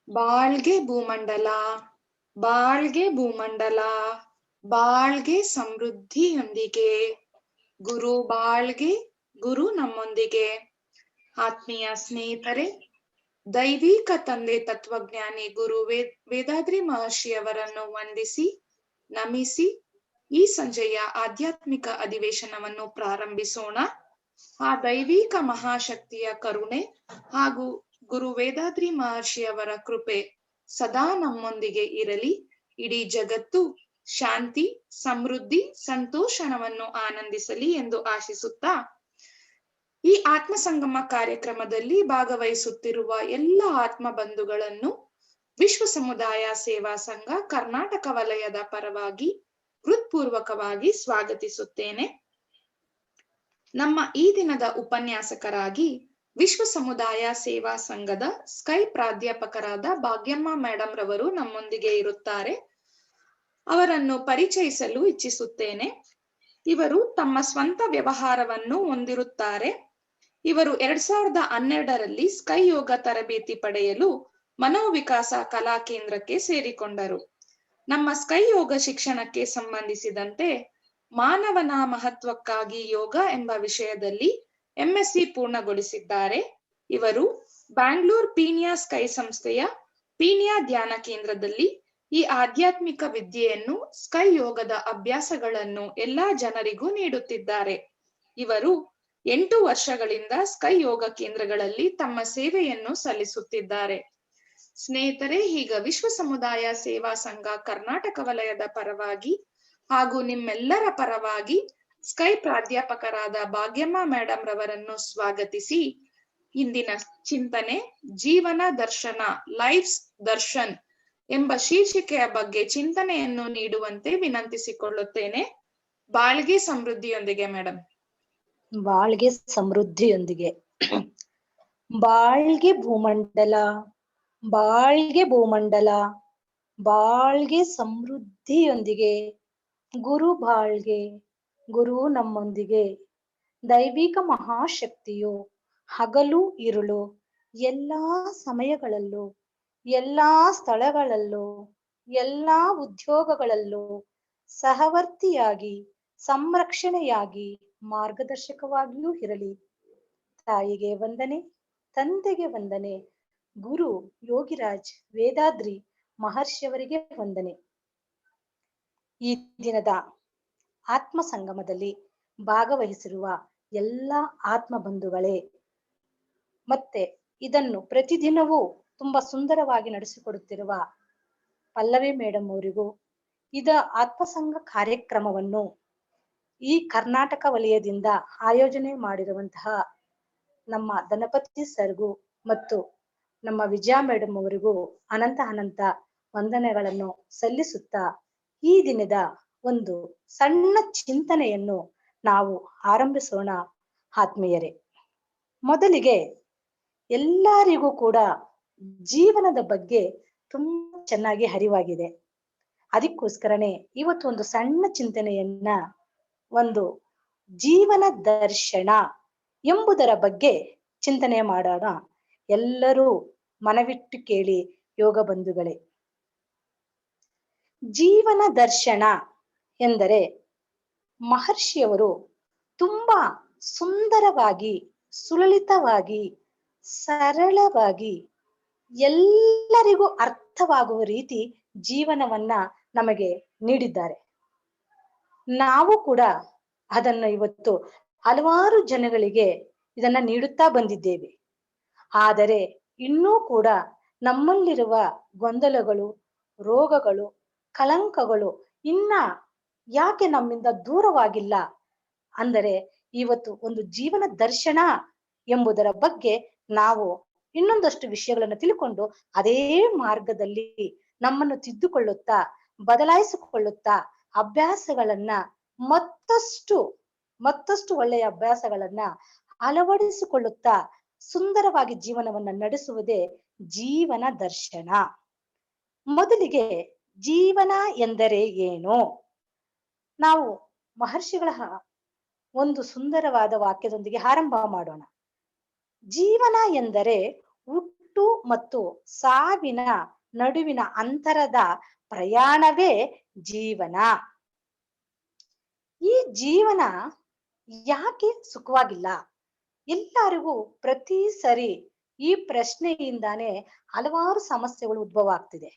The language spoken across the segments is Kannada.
ಬಾಳ್ಗೆ ಭೂಮಂಡಲ, ಬಾಳ್ಗೆ ಭೂಮಂಡಲ, ಬಾಳ್ಗೆ ಸಮೃದ್ಧಿಯೊಂದಿಗೆ. ಗುರು ಬಾಳ್ಗೆ, ಗುರು ನಮ್ಮೊಂದಿಗೆ. ಆತ್ಮೀಯ ಸ್ನೇಹಿತರೆ, ದೈವಿಕ ತಂದೆ ತತ್ವಜ್ಞಾನಿ ಗುರು ವೇದಾದ್ರಿ ಮಹರ್ಷಿಯವರನ್ನು ವಂದಿಸಿ ನಮಿಸಿ ಈ ಸಂಜೆಯ ಆಧ್ಯಾತ್ಮಿಕ ಅಧಿವೇಶನವನ್ನು ಪ್ರಾರಂಭಿಸೋಣ. ಆ ದೈವಿಕ ಮಹಾಶಕ್ತಿಯ ಕರುಣೆ ಹಾಗೂ ಗುರು ವೇದಾದ್ರಿ ಮಹರ್ಷಿಯವರ ಕೃಪೆ ಸದಾ ನಮ್ಮೊಂದಿಗೆ ಇರಲಿ. ಇಡೀ ಜಗತ್ತು ಶಾಂತಿ, ಸಮೃದ್ಧಿ, ಸಂತೋಷವನ್ನು ಆನಂದಿಸಲಿ ಎಂದು ಆಶಿಸುತ್ತಾ, ಈ ಆತ್ಮ ಸಂಗಮ ಕಾರ್ಯಕ್ರಮದಲ್ಲಿ ಭಾಗವಹಿಸುತ್ತಿರುವ ಎಲ್ಲ ಆತ್ಮ ಬಂಧುಗಳನ್ನು ವಿಶ್ವ ಸಮುದಾಯ ಸೇವಾ ಸಂಘ ಕರ್ನಾಟಕ ವಲಯದ ಪರವಾಗಿ ಹೃತ್ಪೂರ್ವಕವಾಗಿ ಸ್ವಾಗತಿಸುತ್ತೇನೆ. ನಮ್ಮ ಈ ದಿನದ ಉಪನ್ಯಾಸಕರಾಗಿ ವಿಶ್ವ ಸಮುದಾಯ ಸೇವಾ ಸಂಘದ ಸ್ಕೈ ಪ್ರಾಧ್ಯಾಪಕರಾದ ಭಾಗ್ಯಮ್ಮ ಮೇಡಮ್ ರವರು ನಮ್ಮೊಂದಿಗೆ ಇರುತ್ತಾರೆ. ಅವರನ್ನು ಪರಿಚಯಿಸಲು ಇಚ್ಛಿಸುತ್ತೇನೆ. ಇವರು ತಮ್ಮ ಸ್ವಂತ ವ್ಯವಹಾರವನ್ನು ಹೊಂದಿರುತ್ತಾರೆ. ಇವರು 2012ರಲ್ಲಿ ಸ್ಕೈ ಯೋಗ ತರಬೇತಿ ಪಡೆಯಲು ಮನೋವಿಕಾಸ ಕಲಾ ಕೇಂದ್ರಕ್ಕೆ ಸೇರಿಕೊಂಡರು. ನಮ್ಮ ಸ್ಕೈ ಯೋಗ ಶಿಕ್ಷಣಕ್ಕೆ ಸಂಬಂಧಿಸಿದಂತೆ ಮಾನವನ ಮಹತ್ವಕ್ಕಾಗಿ ಯೋಗ ಎಂಬ ವಿಷಯದಲ್ಲಿ ಎಂಎಸ್ಸಿ ಪೂರ್ಣಗೊಳಿಸಿದ್ದಾರೆ. ಇವರು ಬ್ಯಾಂಗ್ಳೂರ್ ಪೀನಿಯಾ ಸ್ಕೈ ಸಂಸ್ಥೆಯ ಪೀನಿಯಾ ಧ್ಯಾನ ಕೇಂದ್ರದಲ್ಲಿ ಈ ಆಧ್ಯಾತ್ಮಿಕ ವಿದ್ಯೆಯನ್ನು, ಸ್ಕೈ ಯೋಗದ ಅಭ್ಯಾಸಗಳನ್ನು ಎಲ್ಲಾ ಜನರಿಗೂ ನೀಡುತ್ತಿದ್ದಾರೆ. ಇವರು 8 ವರ್ಷಗಳಿಂದ ಸ್ಕೈ ಯೋಗ ಕೇಂದ್ರಗಳಲ್ಲಿ ತಮ್ಮ ಸೇವೆಯನ್ನು ಸಲ್ಲಿಸುತ್ತಿದ್ದಾರೆ. ಸ್ನೇಹಿತರೆ, ಈಗ ವಿಶ್ವ ಸಮುದಾಯ ಸೇವಾ ಸಂಘ ಕರ್ನಾಟಕ ವಲಯದ ಪರವಾಗಿ ಹಾಗೂ ನಿಮ್ಮೆಲ್ಲರ ಪರವಾಗಿ ಸ್ಕೈ ಪ್ರಾಧ್ಯಾಪಕರಾದ ಭಾಗ್ಯಮ್ಮ ಮೇಡಮ್ ರವರನ್ನು ಸ್ವಾಗತಿಸಿ ಇಂದಿನ ಚಿಂತನೆ ಜೀವನ ದರ್ಶನ, ಲೈಫ್ಸ್ ದರ್ಶನ್ ಎಂಬ ಶೀರ್ಷಿಕೆಯ ಬಗ್ಗೆ ಚಿಂತನೆಯನ್ನು ನೀಡುವಂತೆ ವಿನಂತಿಸಿಕೊಳ್ಳುತ್ತೇನೆ. ಬಾಳ್ಗೆ ಸಮೃದ್ಧಿಯೊಂದಿಗೆ ಮೇಡಮ್. ಬಾಳ್ಗೆ ಸಮೃದ್ಧಿಯೊಂದಿಗೆ. ಬಾಳ್ಗೆ ಭೂಮಂಡಲ, ಬಾಳ್ಗೆ ಭೂಮಂಡಲ, ಬಾಳ್ಗೆ ಸಮೃದ್ಧಿಯೊಂದಿಗೆ. ಗುರು ಬಾಳ್ಗೆ, ಗುರು ನಮ್ಮೊಂದಿಗೆ. ದೈವಿಕ ಮಹಾಶಕ್ತಿಯು ಹಗಲು ಇರುಳು ಎಲ್ಲಾ ಸಮಯಗಳಲ್ಲೂ, ಎಲ್ಲಾ ಸ್ಥಳಗಳಲ್ಲೂ, ಎಲ್ಲಾ ಉದ್ಯೋಗಗಳಲ್ಲೂ ಸಹವರ್ತಿಯಾಗಿ, ಸಂರಕ್ಷಣೆಯಾಗಿ, ಮಾರ್ಗದರ್ಶಕವಾಗಿಯೂ ಇರಲಿ. ತಾಯಿಗೆ ವಂದನೆ, ತಂದೆಗೆ ವಂದನೆ, ಗುರು ಯೋಗಿರಾಜ್ ವೇದಾದ್ರಿ ಮಹರ್ಷಿಯವರಿಗೆ ವಂದನೆ. ಈ ದಿನದ ಆತ್ಮ ಸಂಗಮದಲ್ಲಿ ಭಾಗವಹಿಸಿರುವ ಎಲ್ಲ ಆತ್ಮ ಬಂಧುಗಳೇ, ಮತ್ತೆ ಇದನ್ನು ಪ್ರತಿದಿನವೂ ತುಂಬಾ ಸುಂದರವಾಗಿ ನಡೆಸಿಕೊಡುತ್ತಿರುವ ಪಲ್ಲವಿ ಮೇಡಮ್ ಅವರಿಗೂ, ಇದ ಆತ್ಮಸಂಘ ಕಾರ್ಯಕ್ರಮವನ್ನು ಈ ಕರ್ನಾಟಕ ವಲಯದಿಂದ ಆಯೋಜನೆ ಮಾಡಿರುವಂತಹ ನಮ್ಮ ಧನಪತಿ ಸರ್ಗೂ ಮತ್ತು ನಮ್ಮ ವಿಜಯ ಮೇಡಮ್ ಅವರಿಗೂ ಅನಂತ ವಂದನೆಗಳನ್ನು ಸಲ್ಲಿಸುತ್ತಾ, ಈ ದಿನದ ಒಂದು ಸಣ್ಣ ಚಿಂತನೆಯನ್ನು ನಾವು ಆರಂಭಿಸೋಣ. ಆತ್ಮೀಯರೇ, ಮೊದಲಿಗೆ ಎಲ್ಲರಿಗೂ ಕೂಡ ಜೀವನದ ಬಗ್ಗೆ ತುಂಬಾ ಚೆನ್ನಾಗಿ ಅರಿವಾಗಿದೆ. ಅದಕ್ಕೋಸ್ಕರನೇ ಇವತ್ತು ಒಂದು ಸಣ್ಣ ಚಿಂತನೆಯನ್ನ, ಒಂದು ಜೀವನ ದರ್ಶನ ಎಂಬುದರ ಬಗ್ಗೆ ಚಿಂತನೆ ಮಾಡೋಣ. ಎಲ್ಲರೂ ಮನವಿಟ್ಟು ಕೇಳಿ ಯೋಗ ಬಂಧುಗಳೇ. ಜೀವನ ದರ್ಶನ ಎಂದರೆ ಮಹರ್ಷಿಯವರು ತುಂಬಾ ಸುಂದರವಾಗಿ, ಸುಲಲಿತವಾಗಿ, ಸರಳವಾಗಿ, ಎಲ್ಲರಿಗೂ ಅರ್ಥವಾಗುವ ರೀತಿ ಜೀವನವನ್ನ ನಮಗೆ ನೀಡಿದ್ದಾರೆ. ನಾವು ಕೂಡ ಅದನ್ನು ಇವತ್ತು ಹಲವಾರು ಜನಗಳಿಗೆ ಇದನ್ನ ನೀಡುತ್ತಾ ಬಂದಿದ್ದೇವೆ. ಆದರೆ ಇನ್ನೂ ಕೂಡ ನಮ್ಮಲ್ಲಿರುವ ಗೊಂದಲಗಳು, ರೋಗಗಳು, ಕಳಂಕಗಳು ಇನ್ನ ಯಾಕೆ ನಮ್ಮಿಂದ ದೂರವಾಗಿಲ್ಲ ಅಂದರೆ, ಇವತ್ತು ಒಂದು ಜೀವನ ದರ್ಶನ ಎಂಬುದರ ಬಗ್ಗೆ ನಾವು ಇನ್ನೊಂದಷ್ಟು ವಿಷಯಗಳನ್ನು ತಿಳ್ಕೊಂಡು ಅದೇ ಮಾರ್ಗದಲ್ಲಿ ನಮ್ಮನ್ನು ತಿದ್ದುಕೊಳ್ಳುತ್ತಾ, ಬದಲಾಯಿಸಿಕೊಳ್ಳುತ್ತಾ, ಅಭ್ಯಾಸಗಳನ್ನ ಮತ್ತಷ್ಟು ಒಳ್ಳೆಯ ಅಭ್ಯಾಸಗಳನ್ನ ಅಳವಡಿಸಿಕೊಳ್ಳುತ್ತಾ ಸುಂದರವಾಗಿ ಜೀವನವನ್ನ ನಡೆಸುವುದೇ ಜೀವನ ದರ್ಶನ. ಮೊದಲಿಗೆ ಜೀವನ ಎಂದರೆ ಏನು? ನಾವು ಮಹರ್ಷಿಗಳ ಒಂದು ಸುಂದರವಾದ ವಾಕ್ಯದೊಂದಿಗೆ ಆರಂಭ ಮಾಡೋಣ. ಜೀವನ ಎಂದರೆ ಹುಟ್ಟು ಹುಟ್ಟು ಮತ್ತು ಸಾವಿನ ನಡುವಿನ ಅಂತರದ ಪ್ರಯಾಣವೇ ಜೀವನ. ಈ ಜೀವನ ಯಾಕೆ ಸುಖವಾಗಿಲ್ಲ? ಎಲ್ಲರಿಗೂ ಪ್ರತಿ ಸರಿ ಈ ಪ್ರಶ್ನೆಯಿಂದಾನೇ ಹಲವಾರು ಸಮಸ್ಯೆಗಳು ಉದ್ಭವ ಆಗ್ತಿದೆ.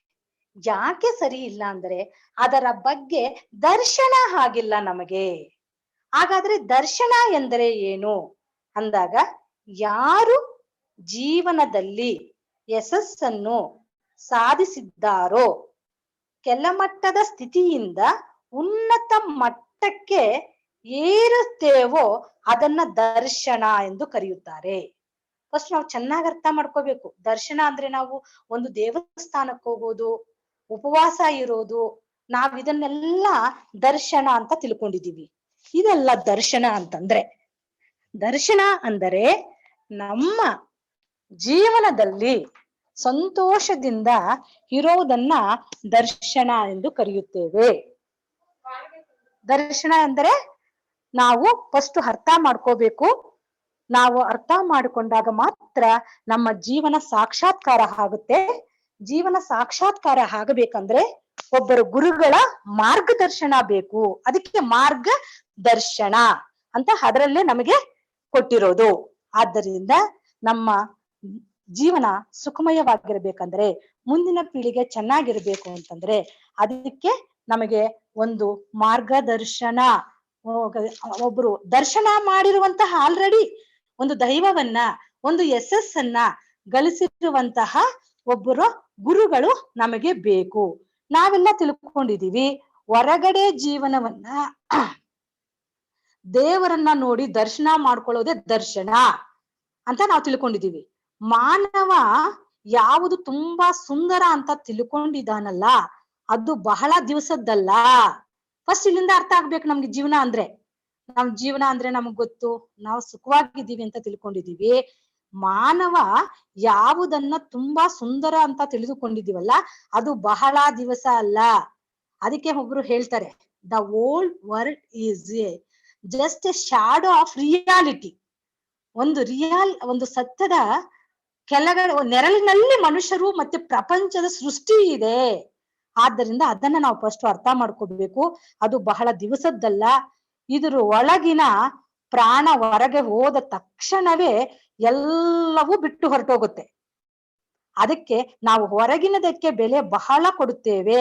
ಯಾಕೆ ಸರಿ ಇಲ್ಲ ಅಂದ್ರೆ ಅದರ ಬಗ್ಗೆ ದರ್ಶನ ಆಗಿಲ್ಲ ನಮಗೆ. ಹಾಗಾದ್ರೆ ದರ್ಶನ ಎಂದರೆ ಏನು ಅಂದಾಗ, ಯಾರು ಜೀವನದಲ್ಲಿ ಯಶಸ್ಸನ್ನು ಸಾಧಿಸಿದ್ದಾರೋ, ಕೆಳಮಟ್ಟದ ಸ್ಥಿತಿಯಿಂದ ಉನ್ನತ ಮಟ್ಟಕ್ಕೆ ಏರುತ್ತೇವೋ ಅದನ್ನ ದರ್ಶನ ಎಂದು ಕರೆಯುತ್ತಾರೆ. ಫಸ್ಟ್ ನಾವು ಚೆನ್ನಾಗಿ ಅರ್ಥ ಮಾಡ್ಕೋಬೇಕು. ದರ್ಶನ ಅಂದ್ರೆ ನಾವು ಒಂದು ದೇವಸ್ಥಾನಕ್ಕೆ ಹೋಗೋದು, ಉಪವಾಸ ಇರೋದು, ನಾವ್ ಇದನ್ನೆಲ್ಲ ದರ್ಶನ ಅಂತ ತಿಳ್ಕೊಂಡಿದೀವಿ. ಇದೆಲ್ಲ ದರ್ಶನ ಅಂತಂದ್ರೆ, ದರ್ಶನ ಅಂದರೆ ನಮ್ಮ ಜೀವನದಲ್ಲಿ ಸಂತೋಷದಿಂದ ಇರೋದನ್ನ ದರ್ಶನ ಎಂದು ಕರೆಯುತ್ತೇವೆ. ದರ್ಶನ ಅಂದರೆ ನಾವು ಫಸ್ಟ್ ಅರ್ಥ ಮಾಡ್ಕೋಬೇಕು. ನಾವು ಅರ್ಥ ಮಾಡಿಕೊಂಡಾಗ ಮಾತ್ರ ನಮ್ಮ ಜೀವನ ಸಾಕ್ಷಾತ್ಕಾರ ಆಗುತ್ತೆ. ಜೀವನ ಸಾಕ್ಷಾತ್ಕಾರ ಆಗಬೇಕಂದ್ರೆ ಒಬ್ಬರು ಗುರುಗಳ ಮಾರ್ಗದರ್ಶನ ಬೇಕು. ಅದಕ್ಕೆ ಮಾರ್ಗದರ್ಶನ ಅಂತ ಅದರಲ್ಲೇ ನಮಗೆ ಕೊಟ್ಟಿರೋದು. ಆದ್ದರಿಂದ ನಮ್ಮ ಜೀವನ ಸುಖಮಯವಾಗಿರ್ಬೇಕಂದ್ರೆ, ಮುಂದಿನ ಪೀಳಿಗೆ ಚೆನ್ನಾಗಿರ್ಬೇಕು ಅಂತಂದ್ರೆ ಅದಕ್ಕೆ ನಮಗೆ ಒಂದು ಮಾರ್ಗದರ್ಶನ, ಒಬ್ರು ದರ್ಶನ ಮಾಡಿರುವಂತಹ ಆಲ್ರೆಡಿ ಒಂದು ದೈವವನ್ನ, ಒಂದು ಯಶಸ್ಸನ್ನ ಗಳಿಸಿರುವಂತಹ ಒಬ್ಬರು ಗುರುಗಳು ನಮಗೆ ಬೇಕು. ನಾವೆಲ್ಲ ತಿಳ್ಕೊಂಡಿದೀವಿ ಹೊರಗಡೆ ಜೀವನವನ್ನ ದೇವರನ್ನ ನೋಡಿ ದರ್ಶನ ಮಾಡ್ಕೊಳ್ಳೋದೇ ದರ್ಶನ ಅಂತ ನಾವು ತಿಳ್ಕೊಂಡಿದೀವಿ. ಮಾನವ ಯಾವುದು ತುಂಬಾ ಸುಂದರ ಅಂತ ತಿಳ್ಕೊಂಡಿದ್ದಾನಲ್ಲ, ಅದು ಬಹಳ ದಿವಸದ್ದಲ್ಲ. ಫಸ್ಟ್ ಇಲ್ಲಿಂದ ಅರ್ಥ ಆಗ್ಬೇಕು ನಮ್ಗೆ ಜೀವನ ಅಂದ್ರೆ. ನಮ್ ಜೀವನ ಅಂದ್ರೆ ನಮಗ್ ಗೊತ್ತು, ನಾವು ಸುಖವಾಗಿದ್ದೀವಿ ಅಂತ ತಿಳ್ಕೊಂಡಿದೀವಿ. ಮಾನವ ಯಾವುದನ್ನ ತುಂಬಾ ಸುಂದರ ಅಂತ ತಿಳಿದುಕೊಂಡಿದೀವಲ್ಲ, ಅದು ಬಹಳ ದಿವಸ ಅಲ್ಲ. ಅದಕ್ಕೆ ಒಬ್ರು ಹೇಳ್ತಾರೆ, the old world is just A shadow of reality. ಒಂದು ಸತ್ಯದ ಕೆಳಗಡೆ ನೆರಳಿನಲ್ಲಿ ಮನುಷ್ಯರು ಮತ್ತೆ ಪ್ರಪಂಚದ ಸೃಷ್ಟಿ ಇದೆ. ಆದ್ದರಿಂದ ಅದನ್ನ ನಾವು ಫಸ್ಟ್ ಅರ್ಥ ಮಾಡ್ಕೋಬೇಕು. ಅದು ಬಹಳ ದಿವಸದ್ದಲ್ಲ. ಇದ್ರ ಒಳಗಿನ ಪ್ರಾಣ ಹೊರಗೆ ಹೋದ ತಕ್ಷಣವೇ ಎಲ್ಲವೂ ಬಿಟ್ಟು ಹೊರಟೋಗುತ್ತೆ. ಅದಕ್ಕೆ ನಾವು ಹೊರಗಿನದಕ್ಕೆ ಬೆಲೆ ಬಹಳ ಕೊಡುತ್ತೇವೆ.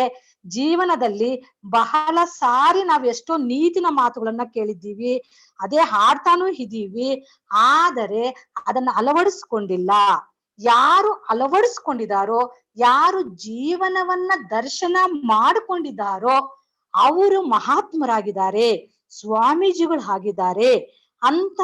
ಜೀವನದಲ್ಲಿ ಬಹಳ ಸಾರಿ ನಾವು ಎಷ್ಟೋ ನೀತಿನ ಮಾತುಗಳನ್ನ ಕೇಳಿದ್ದೀವಿ, ಅದೇ ಹಾಡ್ತಾನೂ ಇದೀವಿ, ಆದರೆ ಅದನ್ನ ಅಳವಡಿಸ್ಕೊಂಡಿಲ್ಲ. ಯಾರು ಅಳವಡಿಸ್ಕೊಂಡಿದಾರೋ, ಯಾರು ಜೀವನವನ್ನ ದರ್ಶನ ಮಾಡಿಕೊಂಡಿದ್ದಾರೋ ಅವರು ಮಹಾತ್ಮರಾಗಿದ್ದಾರೆ, ಸ್ವಾಮೀಜಿಗಳು ಆಗಿದ್ದಾರೆ. ಅಂತ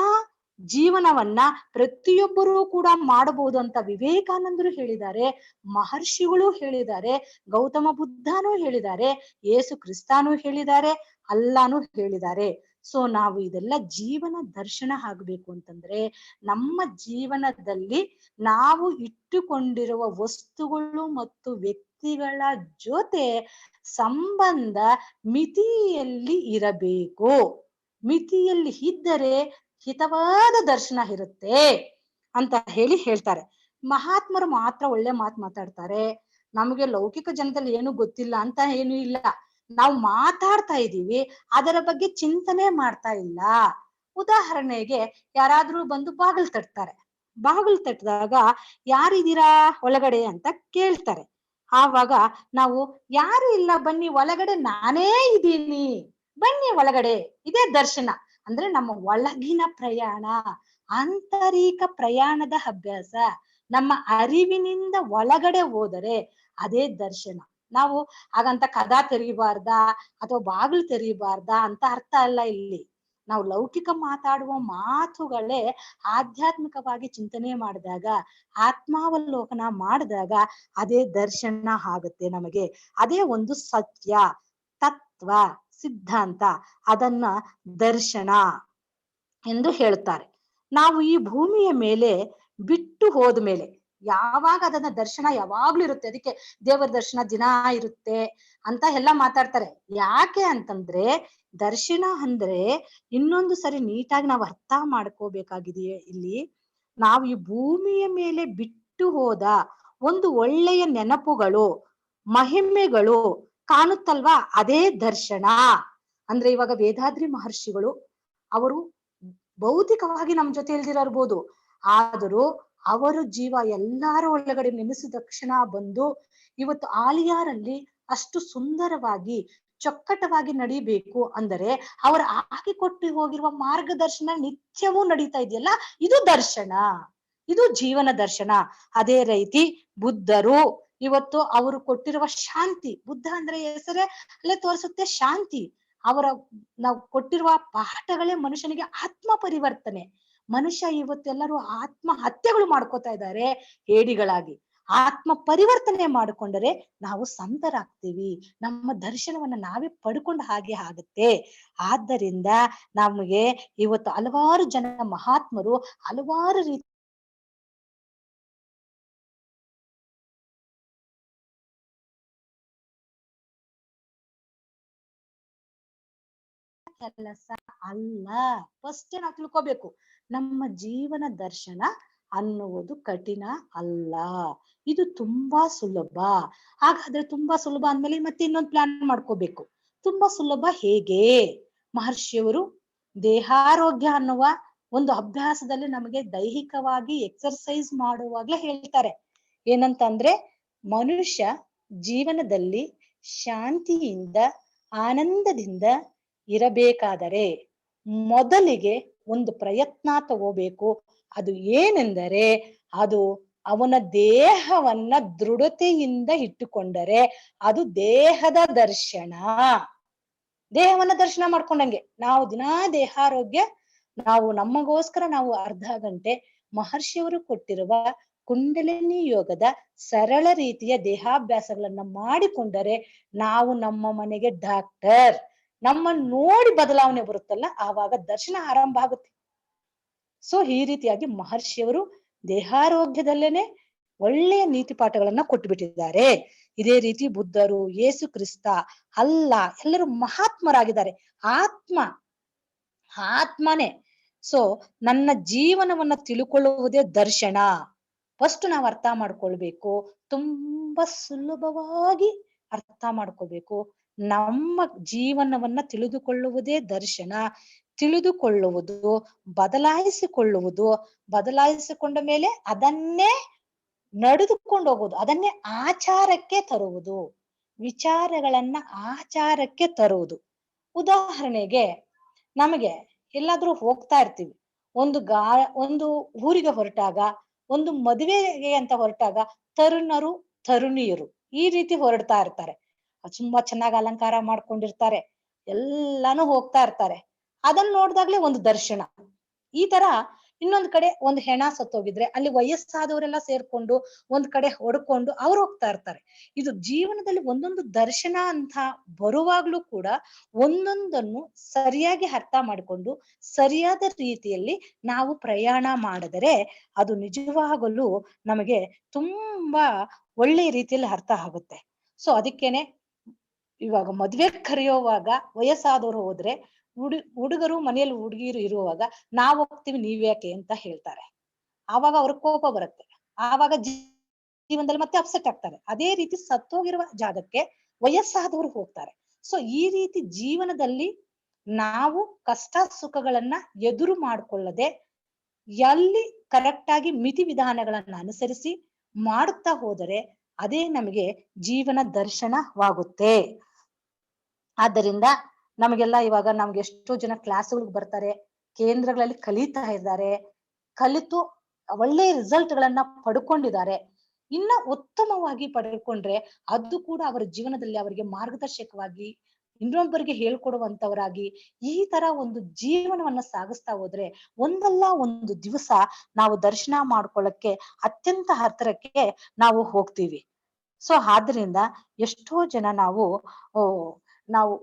ಜೀವನವನ್ನ ಪ್ರತಿಯೊಬ್ಬರೂ ಕೂಡ ಮಾಡಬಹುದು ಅಂತ ವಿವೇಕಾನಂದರು ಹೇಳಿದ್ದಾರೆ, ಮಹರ್ಷಿಗಳು ಹೇಳಿದ್ದಾರೆ, ಗೌತಮ ಬುದ್ಧನೂ ಹೇಳಿದ್ದಾರೆ, ಯೇಸು ಕ್ರಿಸ್ತನೂ ಹೇಳಿದ್ದಾರೆ, ಅಲ್ಲಾನು ಹೇಳಿದ್ದಾರೆ. ಸೊ ನಾವು ಇದೆಲ್ಲ ಜೀವನ ದರ್ಶನ ಆಗ್ಬೇಕು ಅಂತಂದ್ರೆ ನಮ್ಮ ಜೀವನದಲ್ಲಿ ನಾವು ಇಟ್ಟುಕೊಂಡಿರುವ ವಸ್ತುಗಳು ಮತ್ತು ವ್ಯಕ್ತಿಗಳ ಜೊತೆ ಸಂಬಂಧ ಮಿತಿಯಲ್ಲಿ ಇರಬೇಕು. ಮಿತಿಯಲ್ಲಿ ಇದ್ದರೆ ಹಿತವಾದ ದರ್ಶನ ಇರುತ್ತೆ ಅಂತ ಹೇಳ್ತಾರೆ. ಮಹಾತ್ಮರು ಮಾತ್ರ ಒಳ್ಳೆ ಮಾತು ಮಾತಾಡ್ತಾರೆ. ನಮಗೆ ಲೌಕಿಕ ಜನದಲ್ಲಿ ಏನು ಗೊತ್ತಿಲ್ಲ ಅಂತ ಏನು ಇಲ್ಲ. ನಾವು ಮಾತಾಡ್ತಾ ಇದೀವಿ, ಅದರ ಬಗ್ಗೆ ಚಿಂತನೆ ಮಾಡ್ತಾ ಇಲ್ಲ. ಉದಾಹರಣೆಗೆ ಯಾರಾದ್ರೂ ಬಂದು ಬಾಗಿಲು ತಟ್ತಾರೆ. ಬಾಗಿಲು ತಟ್ಟಿದಾಗ ಯಾರಿದ್ದೀರಾ ಒಳಗಡೆ ಅಂತ ಕೇಳ್ತಾರೆ. ಆವಾಗ ನಾವು ಯಾರು ಇಲ್ಲ ಬನ್ನಿ ಒಳಗಡೆ ನಾನೇ ಇದ್ದೀನಿ, ಬನ್ನಿ ಒಳಗಡೆ, ಇದೇ ದರ್ಶನ. ಅಂದ್ರೆ ನಮ್ಮ ಒಳಗಿನ ಪ್ರಯಾಣ, ಆಂತರಿಕ ಪ್ರಯಾಣದ ಅಭ್ಯಾಸ. ನಮ್ಮ ಅರಿವಿನಿಂದ ಒಳಗಡೆ ಹೋದರೆ ಅದೇ ದರ್ಶನ. ನಾವು ಹಾಗಂತ ಕದಾ ತೆರೀಬಾರ್ದಾ ಅಥವಾ ಬಾಗಿಲು ತೆರೀಬಾರ್ದಾ ಅಂತ ಅರ್ಥ ಅಲ್ಲ ಇಲ್ಲಿ. ನಾವು ಲೌಕಿಕ ಮಾತಾಡುವ ಮಾತುಗಳೇ ಆಧ್ಯಾತ್ಮಿಕವಾಗಿ ಚಿಂತನೆ ಮಾಡಿದಾಗ, ಆತ್ಮಾವಲೋಕನ ಮಾಡಿದಾಗ ಅದೇ ದರ್ಶನ ಆಗುತ್ತೆ ನಮಗೆ. ಅದೇ ಒಂದು ಸತ್ಯ, ತತ್ವ, ಸಿದ್ಧಾಂತ, ಅದನ್ನ ದರ್ಶನ ಎಂದು ಹೇಳುತ್ತಾರೆ. ನಾವು ಈ ಭೂಮಿಯ ಮೇಲೆ ಬಿಟ್ಟು ಹೋದ್ಮೇಲೆ ಯಾವಾಗ ಅದನ್ನ ದರ್ಶನ ಯಾವಾಗ್ಲೂ ಇರುತ್ತೆ. ಅದಕ್ಕೆ ದೇವರ ದರ್ಶನ ದಿನ ಇರುತ್ತೆ ಅಂತ ಎಲ್ಲ ಮಾತಾಡ್ತಾರೆ. ಯಾಕೆ ಅಂತಂದ್ರೆ ದರ್ಶನ ಅಂದ್ರೆ ಇನ್ನೊಂದು ಸರಿ ನೀಟಾಗಿ ನಾವು ಅರ್ಥ ಮಾಡ್ಕೋಬೇಕಾಗಿದೆಯೇ. ಇಲ್ಲಿ ನಾವು ಈ ಭೂಮಿಯ ಮೇಲೆ ಬಿಟ್ಟು ಹೋದ ಒಂದು ಒಳ್ಳೆಯ ನೆನಪುಗಳು, ಮಹಿಮೆಗಳು ಕಾಣುತ್ತಲ್ವಾ, ಅದೇ ದರ್ಶನ. ಅಂದ್ರೆ ಇವಾಗ ವೇದಾದ್ರಿ ಮಹರ್ಷಿಗಳು ಅವರು ಭೌತಿಕವಾಗಿ ನಮ್ ಜೊತೆ ಇಲ್ದಿರಬಹುದು, ಆದರೂ ಅವರ ಜೀವ ಎಲ್ಲಾರ ಒಳಗಡೆ ನೆನೆಸಿದ ತಕ್ಷಣ ಬಂದು ಇವತ್ತು ಆಲಿಯಾರಲ್ಲಿ ಅಷ್ಟು ಸುಂದರವಾಗಿ ಚೊಕ್ಕಟವಾಗಿ ನಡಿಬೇಕು ಅಂದರೆ ಅವರು ಹಾಕಿಕೊಟ್ಟು ಹೋಗಿರುವ ಮಾರ್ಗದರ್ಶನ ನಿತ್ಯವೂ ನಡೀತಾ ಇದೆಯಲ್ಲ, ಇದು ದರ್ಶನ, ಇದು ಜೀವನ ದರ್ಶನ. ಅದೇ ರೀತಿ ಬುದ್ಧರು ಇವತ್ತು ಅವರು ಕೊಟ್ಟಿರುವ ಶಾಂತಿ, ಬುದ್ಧ ಅಂದ್ರೆ ಹೆಸರೇ ಅಲ್ಲೇ ತೋರಿಸುತ್ತೆ ಶಾಂತಿ. ಅವರ ನಾವು ಕೊಟ್ಟಿರುವ ಪಾಠಗಳೇ ಮನುಷ್ಯನಿಗೆ ಆತ್ಮ ಪರಿವರ್ತನೆ. ಮನುಷ್ಯ ಇವತ್ತೆಲ್ಲರೂ ಆತ್ಮ ಹತ್ಯೆಗಳು ಮಾಡ್ಕೋತಾ ಇದ್ದಾರೆ ಹೇಡಿಗಳಾಗಿ. ಆತ್ಮ ಪರಿವರ್ತನೆ ಮಾಡಿಕೊಂಡರೆ ನಾವು ಸಂತರಾಗ್ತೀವಿ, ನಮ್ಮ ದರ್ಶನವನ್ನ ನಾವೇ ಪಡ್ಕೊಂಡ ಹಾಗೆ ಆಗುತ್ತೆ. ಆದ್ದರಿಂದ ನಮಗೆ ಇವತ್ತು ಹಲವಾರು ಜನ ಮಹಾತ್ಮರು ಹಲವಾರು ರೀತಿ ಕೆಲಸ ಅಲ್ಲ. ಫಸ್ಟ್ ನಾವು ತಿಳ್ಕೋಬೇಕು, ನಮ್ಮ ಜೀವನ ದರ್ಶನ ಅನ್ನುವುದು ಕಠಿಣ ಅಲ್ಲ, ಇದು ತುಂಬಾ ಸುಲಭ. ಹಾಗಾದ್ರೆ ತುಂಬಾ ಸುಲಭ ಅಂದ್ಮೇಲೆ ಮತ್ತೆ ಇನ್ನೊಂದು ಪ್ಲಾನ್ ಮಾಡ್ಕೋಬೇಕು. ತುಂಬಾ ಸುಲಭ ಹೇಗೆ? ಮಹರ್ಷಿಯವರು ದೇಹಾರೋಗ್ಯ ಅನ್ನುವ ಒಂದು ಅಭ್ಯಾಸದಲ್ಲಿ ನಮಗೆ ದೈಹಿಕವಾಗಿ ಎಕ್ಸರ್ಸೈಸ್ ಮಾಡುವಾಗ್ಲೇ ಹೇಳ್ತಾರೆ. ಏನಂತಂದ್ರೆ, ಮನುಷ್ಯ ಜೀವನದಲ್ಲಿ ಶಾಂತಿಯಿಂದ ಆನಂದದಿಂದ ಇರಬೇಕಾದರೆ ಮೊದಲಿಗೆ ಒಂದು ಪ್ರಯತ್ನ ತಗೋಬೇಕು. ಅದು ಏನೆಂದರೆ, ಅದು ಅವನ ದೇಹವನ್ನ ದೃಢತೆಯಿಂದ ಇಟ್ಟುಕೊಂಡರೆ ಅದು ದೇಹದ ದರ್ಶನ. ದೇಹವನ್ನ ದರ್ಶನ ಮಾಡ್ಕೊಂಡಂಗೆ ನಾವು ದಿನಾ ದೇಹಾರೋಗ್ಯ, ನಾವು ನಮಗೋಸ್ಕರ ನಾವು ಅರ್ಧ ಗಂಟೆ ಮಹರ್ಷಿಯವರು ಕೊಟ್ಟಿರುವ ಕುಂಡಲಿನಿ ಯೋಗದ ಸರಳ ರೀತಿಯ ದೇಹಾಭ್ಯಾಸಗಳನ್ನ ಮಾಡಿಕೊಂಡರೆ ನಾವು ನಮ್ಮ ಮನೆಗೆ ಡಾಕ್ಟರ್. ನಮ್ಮನ್ನು ನೋಡಿ ಬದಲಾವಣೆ ಬರುತ್ತಲ್ಲ, ಆವಾಗ ದರ್ಶನ ಆರಂಭ ಆಗುತ್ತೆ. ಸೊ ಈ ರೀತಿಯಾಗಿ ಮಹರ್ಷಿಯವರು ದೇಹಾರೋಗ್ಯದಲ್ಲೇನೆ ಒಳ್ಳೆಯ ನೀತಿ ಪಾಠಗಳನ್ನ ಕೊಟ್ಟುಬಿಟ್ಟಿದ್ದಾರೆ. ಇದೇ ರೀತಿ ಬುದ್ಧರು, ಯೇಸು ಕ್ರಿಸ್ತ, ಅಲ್ಲ, ಎಲ್ಲರೂ ಮಹಾತ್ಮರಾಗಿದ್ದಾರೆ. ಆತ್ಮನೇ. ಸೊ ನನ್ನ ಜೀವನವನ್ನ ತಿಳ್ಕೊಳ್ಳುವುದೇ ದರ್ಶನ. ಫಸ್ಟ್ ನಾವು ಅರ್ಥ ಮಾಡ್ಕೊಳ್ಬೇಕು, ತುಂಬಾ ಸುಲಭವಾಗಿ ಅರ್ಥ ಮಾಡ್ಕೋಬೇಕು. ನಮ್ಮ ಜೀವನವನ್ನ ತಿಳಿದುಕೊಳ್ಳುವುದೇ ದರ್ಶನ. ತಿಳಿದುಕೊಳ್ಳುವುದು, ಬದಲಾಯಿಸಿಕೊಳ್ಳುವುದು, ಬದಲಾಯಿಸಿಕೊಂಡ ಮೇಲೆ ಅದನ್ನೇ ನಡೆದುಕೊಂಡು ಹೋಗುವುದು, ಅದನ್ನೇ ಆಚಾರಕ್ಕೆ ತರುವುದು, ವಿಚಾರಗಳನ್ನ ಆಚಾರಕ್ಕೆ ತರುವುದು. ಉದಾಹರಣೆಗೆ, ನಮಗೆ ಎಲ್ಲಾದ್ರೂ ಹೋಗ್ತಾ ಇರ್ತೀವಿ, ಒಂದು ಊರಿಗೆ ಹೊರಟಾಗ, ಒಂದು ಮದುವೆಗೆ ಅಂತ ಹೊರಟಾಗ ತರುಣರು ತರುಣಿಯರು ಈ ರೀತಿ ಹೊರಡ್ತಾ ಇರ್ತಾರೆ. ತುಂಬಾ ಚೆನ್ನಾಗಿ ಅಲಂಕಾರ ಮಾಡ್ಕೊಂಡಿರ್ತಾರೆ, ಎಲ್ಲಾನು ಹೋಗ್ತಾ ಇರ್ತಾರೆ. ಅದನ್ನ ನೋಡ್ದಾಗ್ಲೇ ಒಂದು ದರ್ಶನ. ಈ ತರ ಇನ್ನೊಂದ್ ಕಡೆ ಒಂದು ಹೆಣ ಸತ್ತೋಗಿದ್ರೆ ಅಲ್ಲಿ ವಯಸ್ಸಾದವರೆಲ್ಲ ಸೇರ್ಕೊಂಡು ಒಂದ್ ಕಡೆ ಹೊಡ್ಕೊಂಡು ಅವ್ರು ಹೋಗ್ತಾ ಇರ್ತಾರೆ. ಇದು ಜೀವನದಲ್ಲಿ ಒಂದೊಂದು ದರ್ಶನ ಅಂತ ಬರುವಾಗ್ಲೂ ಕೂಡ ಒಂದೊಂದನ್ನು ಸರಿಯಾಗಿ ಅರ್ಥ ಮಾಡಿಕೊಂಡು ಸರಿಯಾದ ರೀತಿಯಲ್ಲಿ ನಾವು ಪ್ರಯಾಣ ಮಾಡಿದರೆ ಅದು ನಿಜವಾಗಲೂ ನಮಗೆ ತುಂಬಾ ಒಳ್ಳೆಯ ರೀತಿಯಲ್ಲಿ ಅರ್ಥ ಆಗುತ್ತೆ. ಸೊ ಅದಕ್ಕೇನೆ ಇವಾಗ ಮದ್ವೆ ಕರೆಯುವಾಗ ವಯಸ್ಸಾದವರು ಹೋದ್ರೆ ಹುಡುಗರು ಮನೆಯಲ್ಲಿ ಹುಡುಗಿರು ಇರುವಾಗ ನಾವ್ ಹೋಗ್ತೀವಿ ನೀವ್ಯಾಕೆ ಅಂತ ಹೇಳ್ತಾರೆ. ಆವಾಗ ಅವ್ರಿಗೆ ಕೋಪ ಬರುತ್ತೆ, ಆವಾಗ ಜೀವನದಲ್ಲಿ ಮತ್ತೆ ಅಪ್ಸೆಟ್ ಆಗ್ತಾರೆ. ಅದೇ ರೀತಿ ಸತ್ತೋಗಿರುವ ಜಾಗಕ್ಕೆ ವಯಸ್ಸಾದವರು ಹೋಗ್ತಾರೆ. ಸೊ ಈ ರೀತಿ ಜೀವನದಲ್ಲಿ ನಾವು ಕಷ್ಟ ಸುಖಗಳನ್ನ ಎದುರು ಮಾಡ್ಕೊಳ್ಳದೆ ಎಲ್ಲಿ ಕರೆಕ್ಟ್ ಆಗಿ ಮಿತಿ ವಿಧಾನಗಳನ್ನ ಅನುಸರಿಸಿ ಮಾಡುತ್ತಾ ಹೋದರೆ ಅದೇ ನಮಗೆ ಜೀವನ ದರ್ಶನವಾಗುತ್ತೆ. ಆದ್ದರಿಂದ ನಮಗೆಲ್ಲ ಇವಾಗ ನಮ್ಗೆ ಎಷ್ಟೋ ಜನ ಕ್ಲಾಸ್ಗಳಿಗೆ ಬರ್ತಾರೆ, ಕೇಂದ್ರಗಳಲ್ಲಿ ಕಲಿತಾ ಇದ್ದಾರೆ, ಕಲಿತು ಒಳ್ಳೆಯ ರಿಸಲ್ಟ್ ಗಳನ್ನ ಪಡ್ಕೊಂಡಿದ್ದಾರೆ. ಇನ್ನ ಉತ್ತಮವಾಗಿ ಪಡ್ಕೊಂಡ್ರೆ ಅದು ಕೂಡ ಅವರ ಜೀವನದಲ್ಲಿ ಅವರಿಗೆ ಮಾರ್ಗದರ್ಶಕವಾಗಿ, ಇನ್ನೊಬ್ಬರಿಗೆ ಹೇಳ್ಕೊಡುವಂತವರಾಗಿ ಈ ತರ ಒಂದು ಜೀವನವನ್ನ ಸಾಗಿಸ್ತಾ ಹೋದ್ರೆ ಒಂದಲ್ಲ ಒಂದು ದಿವಸ ನಾವು ದರ್ಶನ ಮಾಡ್ಕೊಳ್ಳಕ್ಕೆ ಅತ್ಯಂತ ಹತ್ತಿರಕ್ಕೆ ನಾವು ಹೋಗ್ತೀವಿ. ಸೊ ಆದ್ರಿಂದ ಎಷ್ಟೋ ಜನ ನಾವು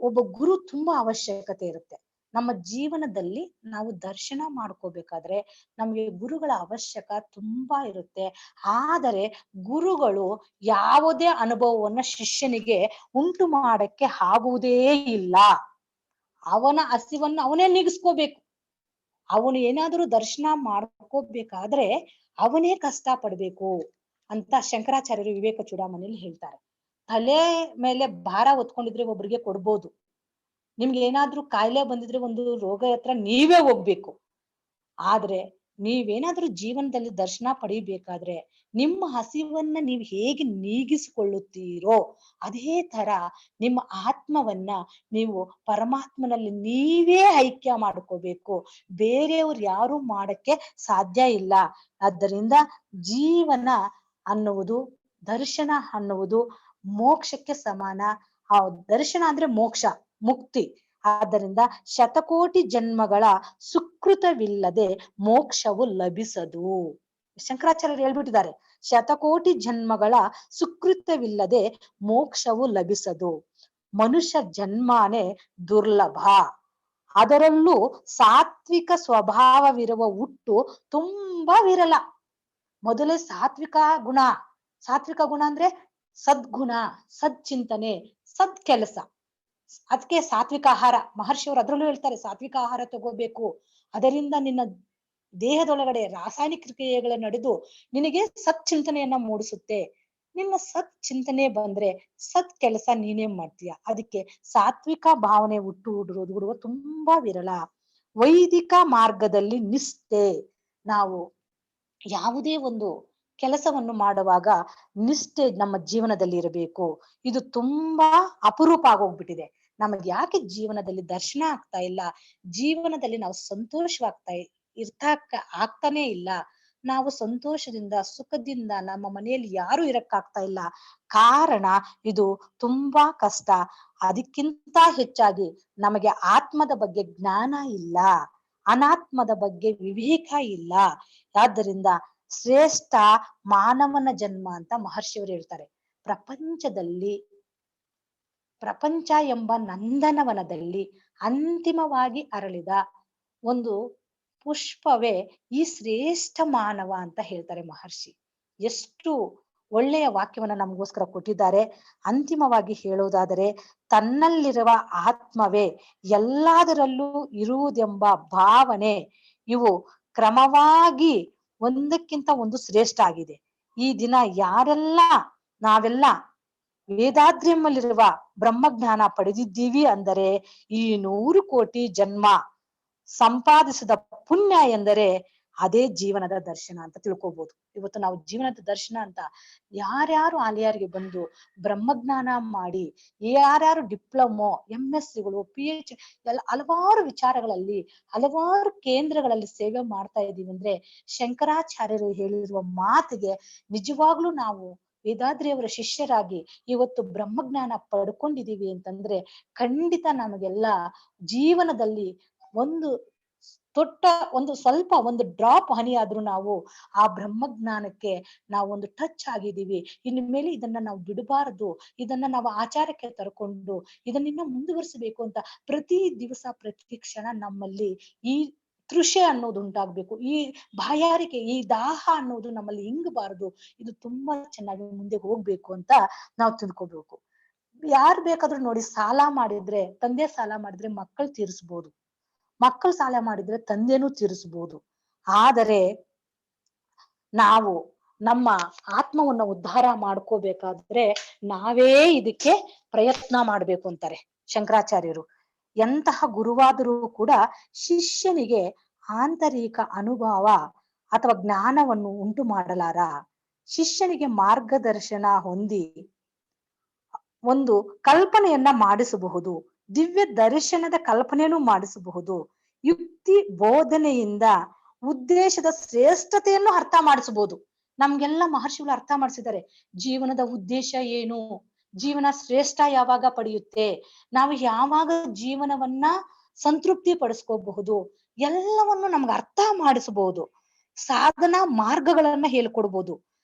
ಒಬ್ಬ ಗುರು ತುಂಬಾ ಅವಶ್ಯಕತೆ ಇರುತ್ತೆ. ನಮ್ಮ ಜೀವನದಲ್ಲಿ ನಾವು ದರ್ಶನ ಮಾಡ್ಕೋಬೇಕಾದ್ರೆ ನಮ್ಗೆ ಗುರುಗಳ ಅವಶ್ಯಕ ತುಂಬಾ ಇರುತ್ತೆ. ಆದರೆ ಗುರುಗಳು ಯಾವುದೇ ಅನುಭವವನ್ನ ಶಿಷ್ಯನಿಗೆ ಉಂಟು ಮಾಡಕ್ಕೆ ಆಗುವುದೇ ಇಲ್ಲ. ಅವನ ಹಸಿವನ್ನು ಅವನೇ ನೀಗಿಸ್ಕೋಬೇಕು. ಅವನು ಏನಾದ್ರೂ ದರ್ಶನ ಮಾಡ್ಕೋಬೇಕಾದ್ರೆ ಅವನೇ ಕಷ್ಟ ಪಡ್ಬೇಕು. ಅಂತ ಶಂಕರಾಚಾರ್ಯರು ವಿವೇಕ ಚೂಡಾಮಣಿಯಲ್ಲಿ ಹೇಳ್ತಾರೆ. ತಲೆ ಮೇಲೆ ಭಾರ ಹೊತ್ಕೊಂಡಿದ್ರೆ ಒಬ್ರಿಗೆ ಕೊಡ್ಬೋದು. ನಿಮ್ಗೆ ಏನಾದ್ರೂ ಕಾಯಿಲೆ ಬಂದಿದ್ರೆ ಒಂದು ರೋಗ ಹತ್ರ ನೀವೇ ಹೋಗ್ಬೇಕು. ಆದ್ರೆ ನೀವೇನಾದ್ರೂ ಜೀವನದಲ್ಲಿ ದರ್ಶನ ಪಡಿಬೇಕಾದ್ರೆ ನಿಮ್ಮ ಹಸಿವನ್ನ ನೀವು ಹೇಗೆ ನೀಗಿಸಿಕೊಳ್ಳುತ್ತೀರೋ ಅದೇ ತರ ನಿಮ್ಮ ಆತ್ಮವನ್ನ ನೀವು ಪರಮಾತ್ಮನಲ್ಲಿ ನೀವೇ ಐಕ್ಯ ಮಾಡ್ಕೋಬೇಕು. ಬೇರೆಯವ್ರು ಯಾರು ಮಾಡಕ್ಕೆ ಸಾಧ್ಯ ಇಲ್ಲ. ಆದ್ದರಿಂದ ಜೀವನ ಅನ್ನುವುದು, ದರ್ಶನ ಅನ್ನುವುದು ಮೋಕ್ಷಕ್ಕೆ ಸಮಾನ. ಆ ದರ್ಶನ ಅಂದ್ರೆ ಮೋಕ್ಷ, ಮುಕ್ತಿ. ಆದ್ದರಿಂದ ಶತಕೋಟಿ ಜನ್ಮಗಳ ಸುಕೃತವಿಲ್ಲದೆ ಮೋಕ್ಷವು ಲಭಿಸದು. ಶಂಕರಾಚಾರ್ಯರು ಹೇಳ್ಬಿಟ್ಟಿದ್ದಾರೆ, ಶತಕೋಟಿ ಜನ್ಮಗಳ ಸುಕೃತವಿಲ್ಲದೆ ಮೋಕ್ಷವು ಲಭಿಸದು. ಮನುಷ್ಯ ಜನ್ಮನೇ ದುರ್ಲಭ. ಅದರಲ್ಲೂ ಸಾತ್ವಿಕ ಸ್ವಭಾವವಿರುವ ಹುಟ್ಟು ತುಂಬಾ ವಿರಳ. ಮೊದಲೇ ಸಾತ್ವಿಕ ಗುಣ. ಸಾತ್ವಿಕ ಗುಣ ಅಂದ್ರೆ ಸದ್ಗುಣ, ಸದ್ಚಿಂತನೆ, ಸದ್ ಕೆಲಸ. ಅದಕ್ಕೆ ಸಾತ್ವಿಕ ಆಹಾರ. ಮಹರ್ಷಿಯವರು ಅದ್ರಲ್ಲೂ ಹೇಳ್ತಾರೆ, ಸಾತ್ವಿಕ ಆಹಾರ ತಗೋಬೇಕು. ಅದರಿಂದ ನಿನ್ನ ದೇಹದೊಳಗಡೆ ರಾಸಾಯನಿಕ ಕ್ರಿಯೆಗಳ ನಡೆದು ನಿನಗೆ ಸತ್ ಚಿಂತನೆಯನ್ನ ಮೂಡಿಸುತ್ತೆ. ನಿನ್ನ ಸತ್ ಚಿಂತನೆ ಬಂದ್ರೆ ಸತ್ ಕೆಲಸ ನೀನೇ ಮಾಡ್ತೀಯ. ಅದಕ್ಕೆ ಸಾತ್ವಿಕ ಭಾವನೆ ಹುಡುಗ ತುಂಬಾ ವಿರಳ. ವೈದಿಕ ಮಾರ್ಗದಲ್ಲಿ ನಿಷ್ಠೆ. ನಾವು ಯಾವುದೇ ಒಂದು ಕೆಲಸವನ್ನು ಮಾಡುವಾಗ ನಿಷ್ಠೆ ನಮ್ಮ ಜೀವನದಲ್ಲಿ ಇರಬೇಕು. ಇದು ತುಂಬಾ ಅಪರೂಪ ಆಗೋಗ್ಬಿಟ್ಟಿದೆ. ನಮಗೆ ಯಾಕೆ ಜೀವನದಲ್ಲಿ ದರ್ಶನ ಆಗ್ತಾ ಇಲ್ಲ? ಜೀವನದಲ್ಲಿ ನಾವು ಆಗ್ತಾನೆ ಇಲ್ಲ. ನಾವು ಸಂತೋಷದಿಂದ ಸುಖದಿಂದ ನಮ್ಮ ಮನೆಯಲ್ಲಿ ಯಾರು ಇರಕ್ಕಾಗ್ತಾ ಇಲ್ಲ. ಕಾರಣ ಇದು ತುಂಬಾ ಕಷ್ಟ. ಅದಕ್ಕಿಂತ ಹೆಚ್ಚಾಗಿ ನಮಗೆ ಆತ್ಮದ ಬಗ್ಗೆ ಜ್ಞಾನ ಇಲ್ಲ, ಅನಾತ್ಮದ ಬಗ್ಗೆ ವಿವೇಕ ಇಲ್ಲ. ಆದ್ದರಿಂದ ಶ್ರೇಷ್ಠ ಮಾನವನ ಜನ್ಮ ಅಂತ ಮಹರ್ಷಿಯವರು ಹೇಳ್ತಾರೆ. ಪ್ರಪಂಚ ಎಂಬ ನಂದನವನದಲ್ಲಿ ಅಂತಿಮವಾಗಿ ಅರಳಿದ ಒಂದು ಪುಷ್ಪವೇ ಈ ಶ್ರೇಷ್ಠ ಮಾನವ ಅಂತ ಹೇಳ್ತಾರೆ ಮಹರ್ಷಿ. ಎಷ್ಟು ಒಳ್ಳೆಯ ವಾಕ್ಯವನ್ನ ನಮಗೋಸ್ಕರ ಕೊಟ್ಟಿದ್ದಾರೆ. ಅಂತಿಮವಾಗಿ ಹೇಳುವುದಾದರೆ, ತನ್ನಲ್ಲಿರುವ ಆತ್ಮವೇ ಎಲ್ಲದರಲ್ಲೂ ಇರುವುದೆಂಬ ಭಾವನೆ ಇವು ಕ್ರಮವಾಗಿ ಒಂದಕ್ಕಿಂತ ಒಂದು ಶ್ರೇಷ್ಠ ಆಗಿದೆ. ಈ ದಿನ ನಾವೆಲ್ಲ ವೇದಾದ್ರಿಯಮ್ಮಲ್ಲಿರುವ ಬ್ರಹ್ಮಜ್ಞಾನ ಪಡೆದಿದ್ದೀವಿ ಅಂದರೆ ಈ 100 ಕೋಟಿ ಜನ್ಮ ಸಂಪಾದಿಸಿದ ಪುಣ್ಯ ಎಂದರೆ ಅದೇ ಜೀವನದ ದರ್ಶನ ಅಂತ ತಿಳ್ಕೊಬಹುದು. ಇವತ್ತು ನಾವು ಜೀವನದ ದರ್ಶನ ಅಂತ ಯಾರ್ಯಾರು ಆಲಿಯಾರಿಗೆ ಬಂದು ಬ್ರಹ್ಮಜ್ಞಾನ ಮಾಡಿ, ಯಾರ್ಯಾರು ಡಿಪ್ಲೊಮೊ, MSCಗಳು, PH ಎಲ್ಲ ಹಲವಾರು ವಿಚಾರಗಳಲ್ಲಿ, ಹಲವಾರು ಕೇಂದ್ರಗಳಲ್ಲಿ ಸೇವೆ ಮಾಡ್ತಾ ಇದೀವಿ ಅಂದ್ರೆ ಶಂಕರಾಚಾರ್ಯರು ಹೇಳಿರುವ ಮಾತಿಗೆ ನಿಜವಾಗ್ಲೂ ನಾವು ವೇದಾದ್ರಿಯವರ ಶಿಷ್ಯರಾಗಿ ಇವತ್ತು ಬ್ರಹ್ಮಜ್ಞಾನ ಪಡ್ಕೊಂಡಿದೀವಿ ಅಂತಂದ್ರೆ ಖಂಡಿತ ನಮಗೆಲ್ಲ ಜೀವನದಲ್ಲಿ ಒಂದು ಡ್ರಾಪ್ ಹನಿ ಆದ್ರೂ ನಾವು ಆ ಬ್ರಹ್ಮಜ್ಞಾನಕ್ಕೆ ನಾವು ಒಂದು ಟಚ್ ಆಗಿದ್ದೀವಿ. ಇನ್ನು ಮೇಲೆ ಇದನ್ನ ನಾವು ಬಿಡಬಾರದು, ಇದನ್ನ ನಾವು ಆಚಾರಕ್ಕೆ ತರ್ಕೊಂಡು ಇದನ್ನ ಮುಂದುವರಿಸಬೇಕು ಅಂತ ಪ್ರತಿ ದಿವಸ ಪ್ರತಿ ಕ್ಷಣ ನಮ್ಮಲ್ಲಿ ಈ ತೃಷೆ ಅನ್ನೋದು ಉಂಟಾಗ್ಬೇಕು. ಈ ಬಾಯಾರಿಕೆ, ಈ ದಾಹ ಅನ್ನೋದು ನಮ್ಮಲ್ಲಿ ಹಿಂಗಬಾರದು. ಇದು ತುಂಬಾ ಚೆನ್ನಾಗಿ ಮುಂದೆ ಹೋಗ್ಬೇಕು ಅಂತ ನಾವು ತಿಳ್ಕೊಬೇಕು. ಯಾರು ಬೇಕಾದ್ರೂ ನೋಡಿ, ತಂದೆ ಸಾಲ ಮಾಡಿದ್ರೆ ಮಕ್ಕಳು ತೀರಿಸ್ಬೋದು, ಮಕ್ಕಳು ಸಾಲ ಮಾಡಿದ್ರೆ ತಂದೆನೂ ತೀರಿಸ್ಬೋದು. ಆದರೆ ನಾವು ನಮ್ಮ ಆತ್ಮವನ್ನ ಉದ್ಧಾರ ಮಾಡ್ಕೋಬೇಕಾದ್ರೆ ನಾವೇ ಇದಕ್ಕೆ ಪ್ರಯತ್ನ ಮಾಡ್ಬೇಕು ಅಂತಾರೆ ಶಂಕರಾಚಾರ್ಯರು. ಎಂತಹ ಗುರುವಾದರೂ ಕೂಡ ಶಿಷ್ಯನಿಗೆ ಆಂತರಿಕ ಅನುಭವ ಅಥವಾ ಜ್ಞಾನವನ್ನು ಉಂಟು ಮಾಡಲಾರ. ಶಿಷ್ಯನಿಗೆ ಮಾರ್ಗದರ್ಶನ ಹೊಂದಿ ಒಂದು ಕಲ್ಪನೆಯನ್ನ ಮಾಡಿಸಬಹುದು, ದಿವ್ಯ ದರ್ಶನದ ಕಲ್ಪನೆಯನ್ನು ಮಾಡಿಸಬಹುದು, ಯುಕ್ತಿ ಬೋಧನೆಯಿಂದ ಉದ್ದೇಶದ ಶ್ರೇಷ್ಠತೆಯನ್ನು ಅರ್ಥ ಮಾಡಿಸಬಹುದು. ನಮ್ಗೆಲ್ಲ ಮಹರ್ಷಿಗಳು ಅರ್ಥ ಮಾಡಿಸಿದ್ದಾರೆ. ಜೀವನದ ಉದ್ದೇಶ ಏನು, ಜೀವನ ಶ್ರೇಷ್ಠ ಯಾವಾಗ ಪಡೆಯುತ್ತೆ, ನಾವು ಯಾವಾಗ ಜೀವನವನ್ನ ಸಂತೃಪ್ತಿ ಪಡಿಸ್ಕೋಬಹುದು, ಎಲ್ಲವನ್ನು ನಮ್ಗೆ ಅರ್ಥ ಮಾಡಿಸಬಹುದು. ಸಾಧನಾ ಮಾರ್ಗಗಳನ್ನ ಹೇಳ್ಕೊಡ್ಬೋದು.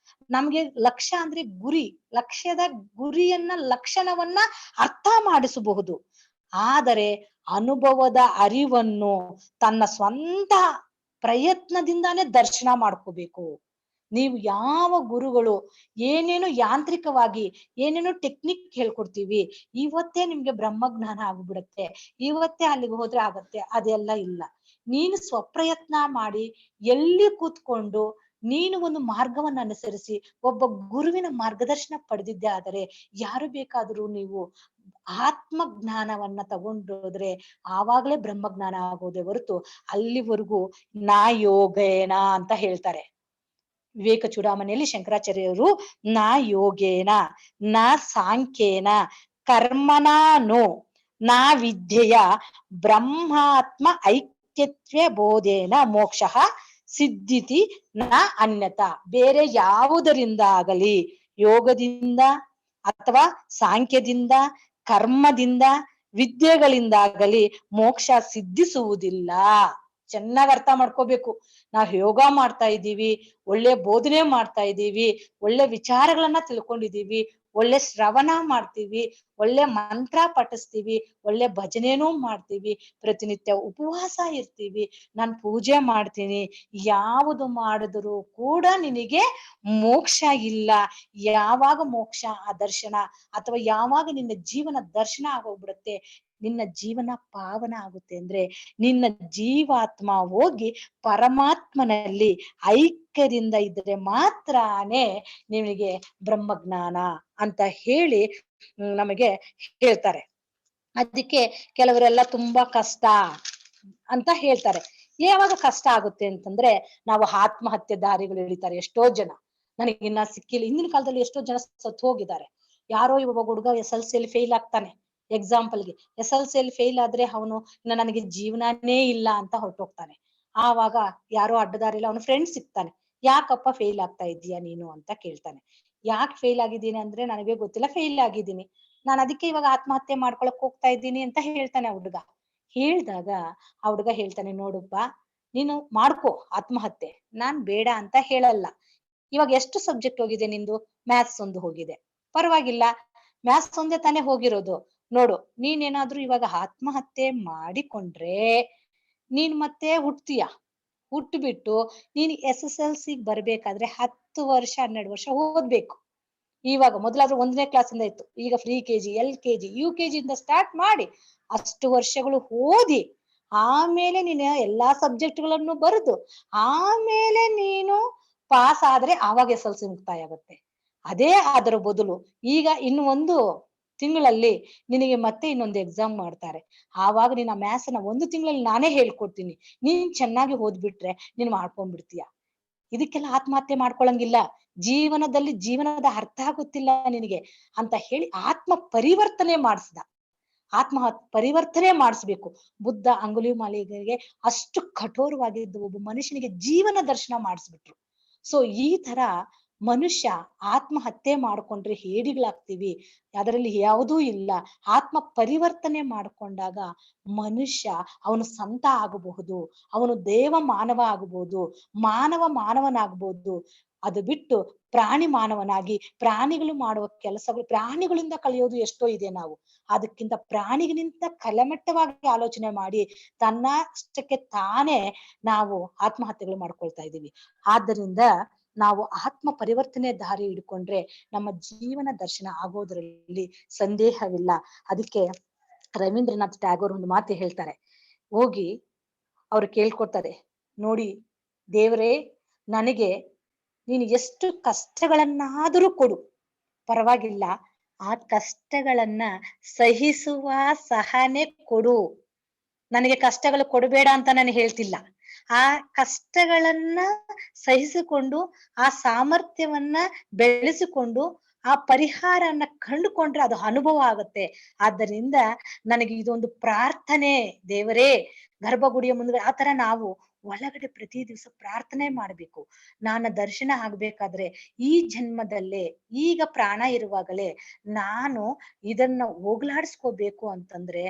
ನಮ್ಗೆ ಲಕ್ಷ್ಯ ಅಂದ್ರೆ ಗುರಿ, ಲಕ್ಷಣವನ್ನ ಅರ್ಥ ಮಾಡಿಸಬಹುದು. ಆದರೆ ಅನುಭವದ ಅರಿವನ್ನು ತನ್ನ ಸ್ವಂತ ಪ್ರಯತ್ನದಿಂದಾನೇ ದರ್ಶನ ಮಾಡ್ಕೋಬೇಕು. ನೀವು ಯಾವ ಗುರುಗಳು ಏನೇನು ಯಾಂತ್ರಿಕವಾಗಿ ಏನೇನು ಟೆಕ್ನಿಕ್ ಹೇಳ್ಕೊಡ್ತೀವಿ, ಇವತ್ತೇ ನಿಮ್ಗೆ ಬ್ರಹ್ಮಜ್ಞಾನ ಆಗ್ಬಿಡುತ್ತೆ, ಇವತ್ತೇ ಅಲ್ಲಿಗೆ ಹೋದ್ರೆ ಆಗತ್ತೆ, ಅದೆಲ್ಲ ಇಲ್ಲ. ನೀನು ಸ್ವಪ್ರಯತ್ನ ಮಾಡಿ ಎಲ್ಲಿ ಕೂತ್ಕೊಂಡು ನೀನು ಒಂದು ಮಾರ್ಗವನ್ನ ಅನುಸರಿಸಿ ಒಬ್ಬ ಗುರುವಿನ ಮಾರ್ಗದರ್ಶನ ಪಡೆದಿದ್ದೆ ಆದರೆ ಯಾರು ಬೇಕಾದರೂ ನೀವು ಆತ್ಮ ಜ್ಞಾನವನ್ನ ತಗೊಂಡೋದ್ರೆ ಆವಾಗ್ಲೇ ಬ್ರಹ್ಮಜ್ಞಾನ ಆಗೋದೇ ಹೊರತು ಅಲ್ಲಿವರೆಗೂ ನಾ ಯೋಗೇನ ಅಂತ ಹೇಳ್ತಾರೆ. ವಿವೇಕ ಚೂಡಾಮಣಿಯಲ್ಲಿ ಶಂಕರಾಚಾರ್ಯರು ನಾ ಯೋಗೇನ ನಾ ಸಾಂಖ್ಯೇನ ಕರ್ಮನಾನೋ ನಾ ವಿದ್ಯೆಯ ಬ್ರಹ್ಮಾತ್ಮ ಐಕ್ಯತ್ವ ಬೋಧೇನ ಮೋಕ್ಷ ಸಿದ್ಧಿತಿ ನ ಅನ್ಯತಾ. ಬೇರೆ ಯಾವುದರಿಂದ ಆಗಲಿ, ಯೋಗದಿಂದ ಅಥವಾ ಸಾಂಖ್ಯದಿಂದ, ಕರ್ಮದಿಂದ, ವಿದ್ಯೆಗಳಿಂದಾಗಲಿ ಮೋಕ್ಷ ಸಿದ್ಧಿಸುವುದಿಲ್ಲ. ಚೆನ್ನಾಗಿ ಅರ್ಥ ಮಾಡ್ಕೋಬೇಕು. ನಾವ್ ಯೋಗ ಮಾಡ್ತಾ ಇದ್ದೀವಿ, ಒಳ್ಳೆ ಬೋಧನೆ ಮಾಡ್ತಾ ಇದ್ದೀವಿ, ಒಳ್ಳೆ ವಿಚಾರಗಳನ್ನ ತಿಳ್ಕೊಂಡಿದೀವಿ, ಒಳ್ಳೆ ಶ್ರವಣ ಮಾಡ್ತೀವಿ, ಒಳ್ಳೆ ಮಂತ್ರ ಪಠಿಸ್ತೀವಿ, ಒಳ್ಳೆ ಭಜನೆನೂ ಮಾಡ್ತೀವಿ, ಪ್ರತಿನಿತ್ಯ ಉಪವಾಸ ಇರ್ತೀವಿ, ನಾನ್ ಪೂಜೆ ಮಾಡ್ತೀನಿ, ಯಾವುದು ಮಾಡಿದ್ರು ಕೂಡ ನಿನಗೆ ಮೋಕ್ಷ ಇಲ್ಲ. ಯಾವಾಗ ಮೋಕ್ಷ ಆ ದರ್ಶನ ಅಥವಾ ಯಾವಾಗ ನಿನ್ನ ಜೀವನ ದರ್ಶನ ಆಗೋಗ್ಬಿಡುತ್ತೆ, ನಿನ್ನ ಜೀವನ ಪಾವನ ಆಗುತ್ತೆ ಅಂದ್ರೆ ನಿನ್ನ ಜೀವಾತ್ಮ ಹೋಗಿ ಪರಮಾತ್ಮನಲ್ಲಿ ಐಕ್ಯದಿಂದ ಇದ್ರೆ ಮಾತ್ರನೇ ನಿಮಗೆ ಬ್ರಹ್ಮಜ್ಞಾನ ಅಂತ ಹೇಳಿ ನಮಗೆ ಹೇಳ್ತಾರೆ. ಅದಕ್ಕೆ ಕೆಲವರೆಲ್ಲ ತುಂಬಾ ಕಷ್ಟ ಅಂತ ಹೇಳ್ತಾರೆ. ಯಾವಾಗ ಕಷ್ಟ ಆಗುತ್ತೆ ಅಂತಂದ್ರೆ ನಾವು ಆತ್ಮಹತ್ಯೆ ದಾರಿಗಳು ಎಳಿತಾರೆ ಎಷ್ಟೋ ಜನ. ನನಗಿನ್ನ ಸಿಕ್ಕಿಲ್ಲ. ಹಿಂದಿನ ಕಾಲದಲ್ಲಿ ಎಷ್ಟೋ ಜನ ಸತ್ತು ಹೋಗಿದ್ದಾರೆ. ಯಾರೋ ಒಬ್ಬ ಹುಡುಗ SLC ಫೇಲ್ ಆಗ್ತಾನೆ. ಎಕ್ಸಾಂಪಲ್ಗೆ SLC ಫೇಲ್ ಆದ್ರೆ ಅವನು ಇನ್ನ ನನಗೆ ಜೀವನನೇ ಇಲ್ಲ ಅಂತ ಹೊರಟೋಗ್ತಾನೆ. ಆವಾಗ ಯಾರೋ ಅಡ್ಡದಾರಿಲ್ಲ ಅವನ ಫ್ರೆಂಡ್ ಸಿಗ್ತಾನೆ. ಯಾಕಪ್ಪ ಫೇಲ್ ಆಗ್ತಾ ಇದೀಯಾ ನೀನು ಅಂತ ಕೇಳ್ತಾನೆ. ಯಾಕೆ ಫೇಲ್ ಆಗಿದ್ದೀನಿ ಅಂದ್ರೆ ನನಗೆ ಗೊತ್ತಿಲ್ಲ, ಫೇಲ್ ಆಗಿದ್ದೀನಿ, ನಾನು ಅದಕ್ಕೆ ಇವಾಗ ಆತ್ಮಹತ್ಯೆ ಮಾಡ್ಕೊಳಕ್ ಹೋಗ್ತಾ ಇದ್ದೀನಿ ಅಂತ ಹೇಳ್ತಾನೆ ಆ ಹುಡುಗ. ಹೇಳ್ದಾಗ ಆ ಹುಡುಗ ಹೇಳ್ತಾನೆ, ನೋಡಪ್ಪ ನೀನು ಮಾಡ್ಕೋ ಆತ್ಮಹತ್ಯೆ, ನಾನ್ ಬೇಡ ಅಂತ ಹೇಳಲ್ಲ. ಇವಾಗ ಎಷ್ಟು ಸಬ್ಜೆಕ್ಟ್ ಹೋಗಿದೆ ನಿಂದು? ಮ್ಯಾಥ್ಸ್ ಒಂದು ಹೋಗಿದೆ, ಪರವಾಗಿಲ್ಲ, ಮ್ಯಾಥ್ಸ್ ಒಂದೇ ತಾನೇ ಹೋಗಿರೋದು. ನೋಡು, ನೀನೇನಾದ್ರೂ ಇವಾಗ ಆತ್ಮಹತ್ಯೆ ಮಾಡಿಕೊಂಡ್ರೆ ನೀನ್ ಮತ್ತೆ ಹುಟ್ತೀಯ. ಹುಟ್ಟುಬಿಟ್ಟು ನೀನ್ SSLC ಬರ್ಬೇಕಾದ್ರೆ 10 ವರ್ಷ 12 ವರ್ಷ ಓದ್ಬೇಕು. ಇವಾಗ ಮೊದಲಾದ್ರೂ 1ನೇ ಕ್ಲಾಸಿಂದ ಇತ್ತು, ಈಗ ಫ್ರೀ KG, LKG, UKG ಇಂದ ಸ್ಟಾರ್ಟ್ ಮಾಡಿ ಅಷ್ಟು ವರ್ಷಗಳು ಓದಿ ಆಮೇಲೆ ನೀನು ಎಲ್ಲಾ ಸಬ್ಜೆಕ್ಟ್ಗಳನ್ನು ಬರೆದು ಆಮೇಲೆ ನೀನು ಪಾಸ್ ಆದ್ರೆ ಆವಾಗ SLC ಮುಕ್ತಾಯ ಆಗುತ್ತೆ. ಅದೇ ಅದರ ಬದಲು ಈಗ ಇನ್ನು ಒಂದು ತಿಂಗಳಲ್ಲಿ ನಿನಗೆ ಮತ್ತೆ ಇನ್ನೊಂದು ಎಕ್ಸಾಮ್ ಮಾಡ್ತಾರೆ. ಆವಾಗ ನೀನ್ ಆ ಮ್ಯಾಥ್ಸ್ ನ 1 ತಿಂಗಳಲ್ಲಿ ನಾನೇ ಹೇಳ್ಕೊಡ್ತೀನಿ, ನೀನ್ ಚೆನ್ನಾಗಿ ಓದ್ಬಿಟ್ರೆ ನೀನ್ ಮಾಡ್ಕೊಂಡ್ಬಿಡ್ತೀಯ. ಇದಕ್ಕೆಲ್ಲ ಆತ್ಮಹತ್ಯೆ ಮಾಡ್ಕೊಳಂಗಿಲ್ಲ. ಜೀವನದಲ್ಲಿ ಜೀವನದ ಅರ್ಥ ಗೊತ್ತಿಲ್ಲ ನಿನಗೆ ಅಂತ ಹೇಳಿ ಆತ್ಮ ಪರಿವರ್ತನೆ ಮಾಡಿಸ್ದ. ಪರಿವರ್ತನೆ ಮಾಡಿಸ್ಬೇಕು. ಬುದ್ಧ ಅಂಗುಲಿಮಾಲಿಗೆ ಅಷ್ಟು ಕಠೋರವಾಗಿದ್ದು ಒಬ್ಬ ಮನುಷ್ಯನಿಗೆ ಜೀವನ ದರ್ಶನ ಮಾಡಿಸ್ಬಿಟ್ರು. ಸೊ ಈ ತರ ಮನುಷ್ಯ ಆತ್ಮಹತ್ಯೆ ಮಾಡ್ಕೊಂಡ್ರೆ ಹೇಡಿಗಳಾಗ್ತೀವಿ, ಅದರಲ್ಲಿ ಯಾವುದೂ ಇಲ್ಲ. ಆತ್ಮ ಪರಿವರ್ತನೆ ಮಾಡ್ಕೊಂಡಾಗ ಮನುಷ್ಯ ಅವನು ಸಂತ ಆಗಬಹುದು, ಅವನು ದೇವ ಮಾನವ ಆಗಬಹುದು, ಮಾನವನಾಗಬಹುದು. ಅದು ಬಿಟ್ಟು ಪ್ರಾಣಿ ಮಾನವನಾಗಿ ಪ್ರಾಣಿಗಳು ಮಾಡುವ ಕೆಲಸಗಳು, ಪ್ರಾಣಿಗಳಿಂದ ಕಲಿಯೋದು ಎಷ್ಟೋ ಇದೆ. ನಾವು ಅದಕ್ಕಿಂತ ಪ್ರಾಣಿಗಿಂತ ಕೆಳಮಟ್ಟವಾಗಿ ಆಲೋಚನೆ ಮಾಡಿ ತನ್ನಷ್ಟಕ್ಕೆ ತಾನೇ ನಾವು ಆತ್ಮಹತ್ಯೆಗಳು ಮಾಡ್ಕೊಳ್ತಾ ಇದ್ದೀವಿ. ಆದ್ದರಿಂದ ನಾವು ಆತ್ಮ ಪರಿವರ್ತನೆ ದಾರಿ ಹಿಡ್ಕೊಂಡ್ರೆ ನಮ್ಮ ಜೀವನ ದರ್ಶನ ಆಗೋದ್ರಲ್ಲಿ ಸಂದೇಹವಿಲ್ಲ. ಅದಕ್ಕೆ ರವೀಂದ್ರನಾಥ್ ಟ್ಯಾಗೋರ್ ಒಂದು ಮಾತು ಹೇಳ್ತಾರೆ. ಹೋಗಿ ಅವ್ರು ಕೇಳ್ಕೊಡ್ತಾರೆ, ನೋಡಿ ದೇವರೇ, ನನಗೆ ನೀನು ಎಷ್ಟು ಕಷ್ಟಗಳನ್ನಾದರೂ ಕೊಡು, ಪರವಾಗಿಲ್ಲ, ಆ ಕಷ್ಟಗಳನ್ನ ಸಹಿಸುವ ಸಹನೆ ಕೊಡು. ನನಗೆ ಕಷ್ಟಗಳು ಕೊಡಬೇಡ ಅಂತ ನಾನು ಹೇಳ್ತಿಲ್ಲ. ಆ ಕಷ್ಟಗಳನ್ನ ಸಹಿಸಿಕೊಂಡು ಆ ಸಾಮರ್ಥ್ಯವನ್ನ ಬೆಳೆಸಿಕೊಂಡು ಆ ಪರಿಹಾರನ್ನ ಕಂಡುಕೊಂಡ್ರೆ ಅದು ಅನುಭವ ಆಗುತ್ತೆ. ಆದ್ದರಿಂದ ನನಗೆ ಇದೊಂದು ಪ್ರಾರ್ಥನೆ, ದೇವರೇ, ಗರ್ಭಗುಡಿಯ ಮುಂದೆ ಆತರ ನಾವು ಒಳಗಡೆ ಪ್ರತಿ ದಿವಸ ಪ್ರಾರ್ಥನೆ ಮಾಡ್ಬೇಕು. ನನ್ನ ದರ್ಶನ ಆಗ್ಬೇಕಾದ್ರೆ ಈ ಜನ್ಮದಲ್ಲೇ, ಈಗ ಪ್ರಾಣ ಇರುವಾಗಲೇ ನಾನು ಇದನ್ನ ಹೋಗ್ಲಾಡಿಸ್ಕೋಬೇಕು ಅಂತಂದ್ರೆ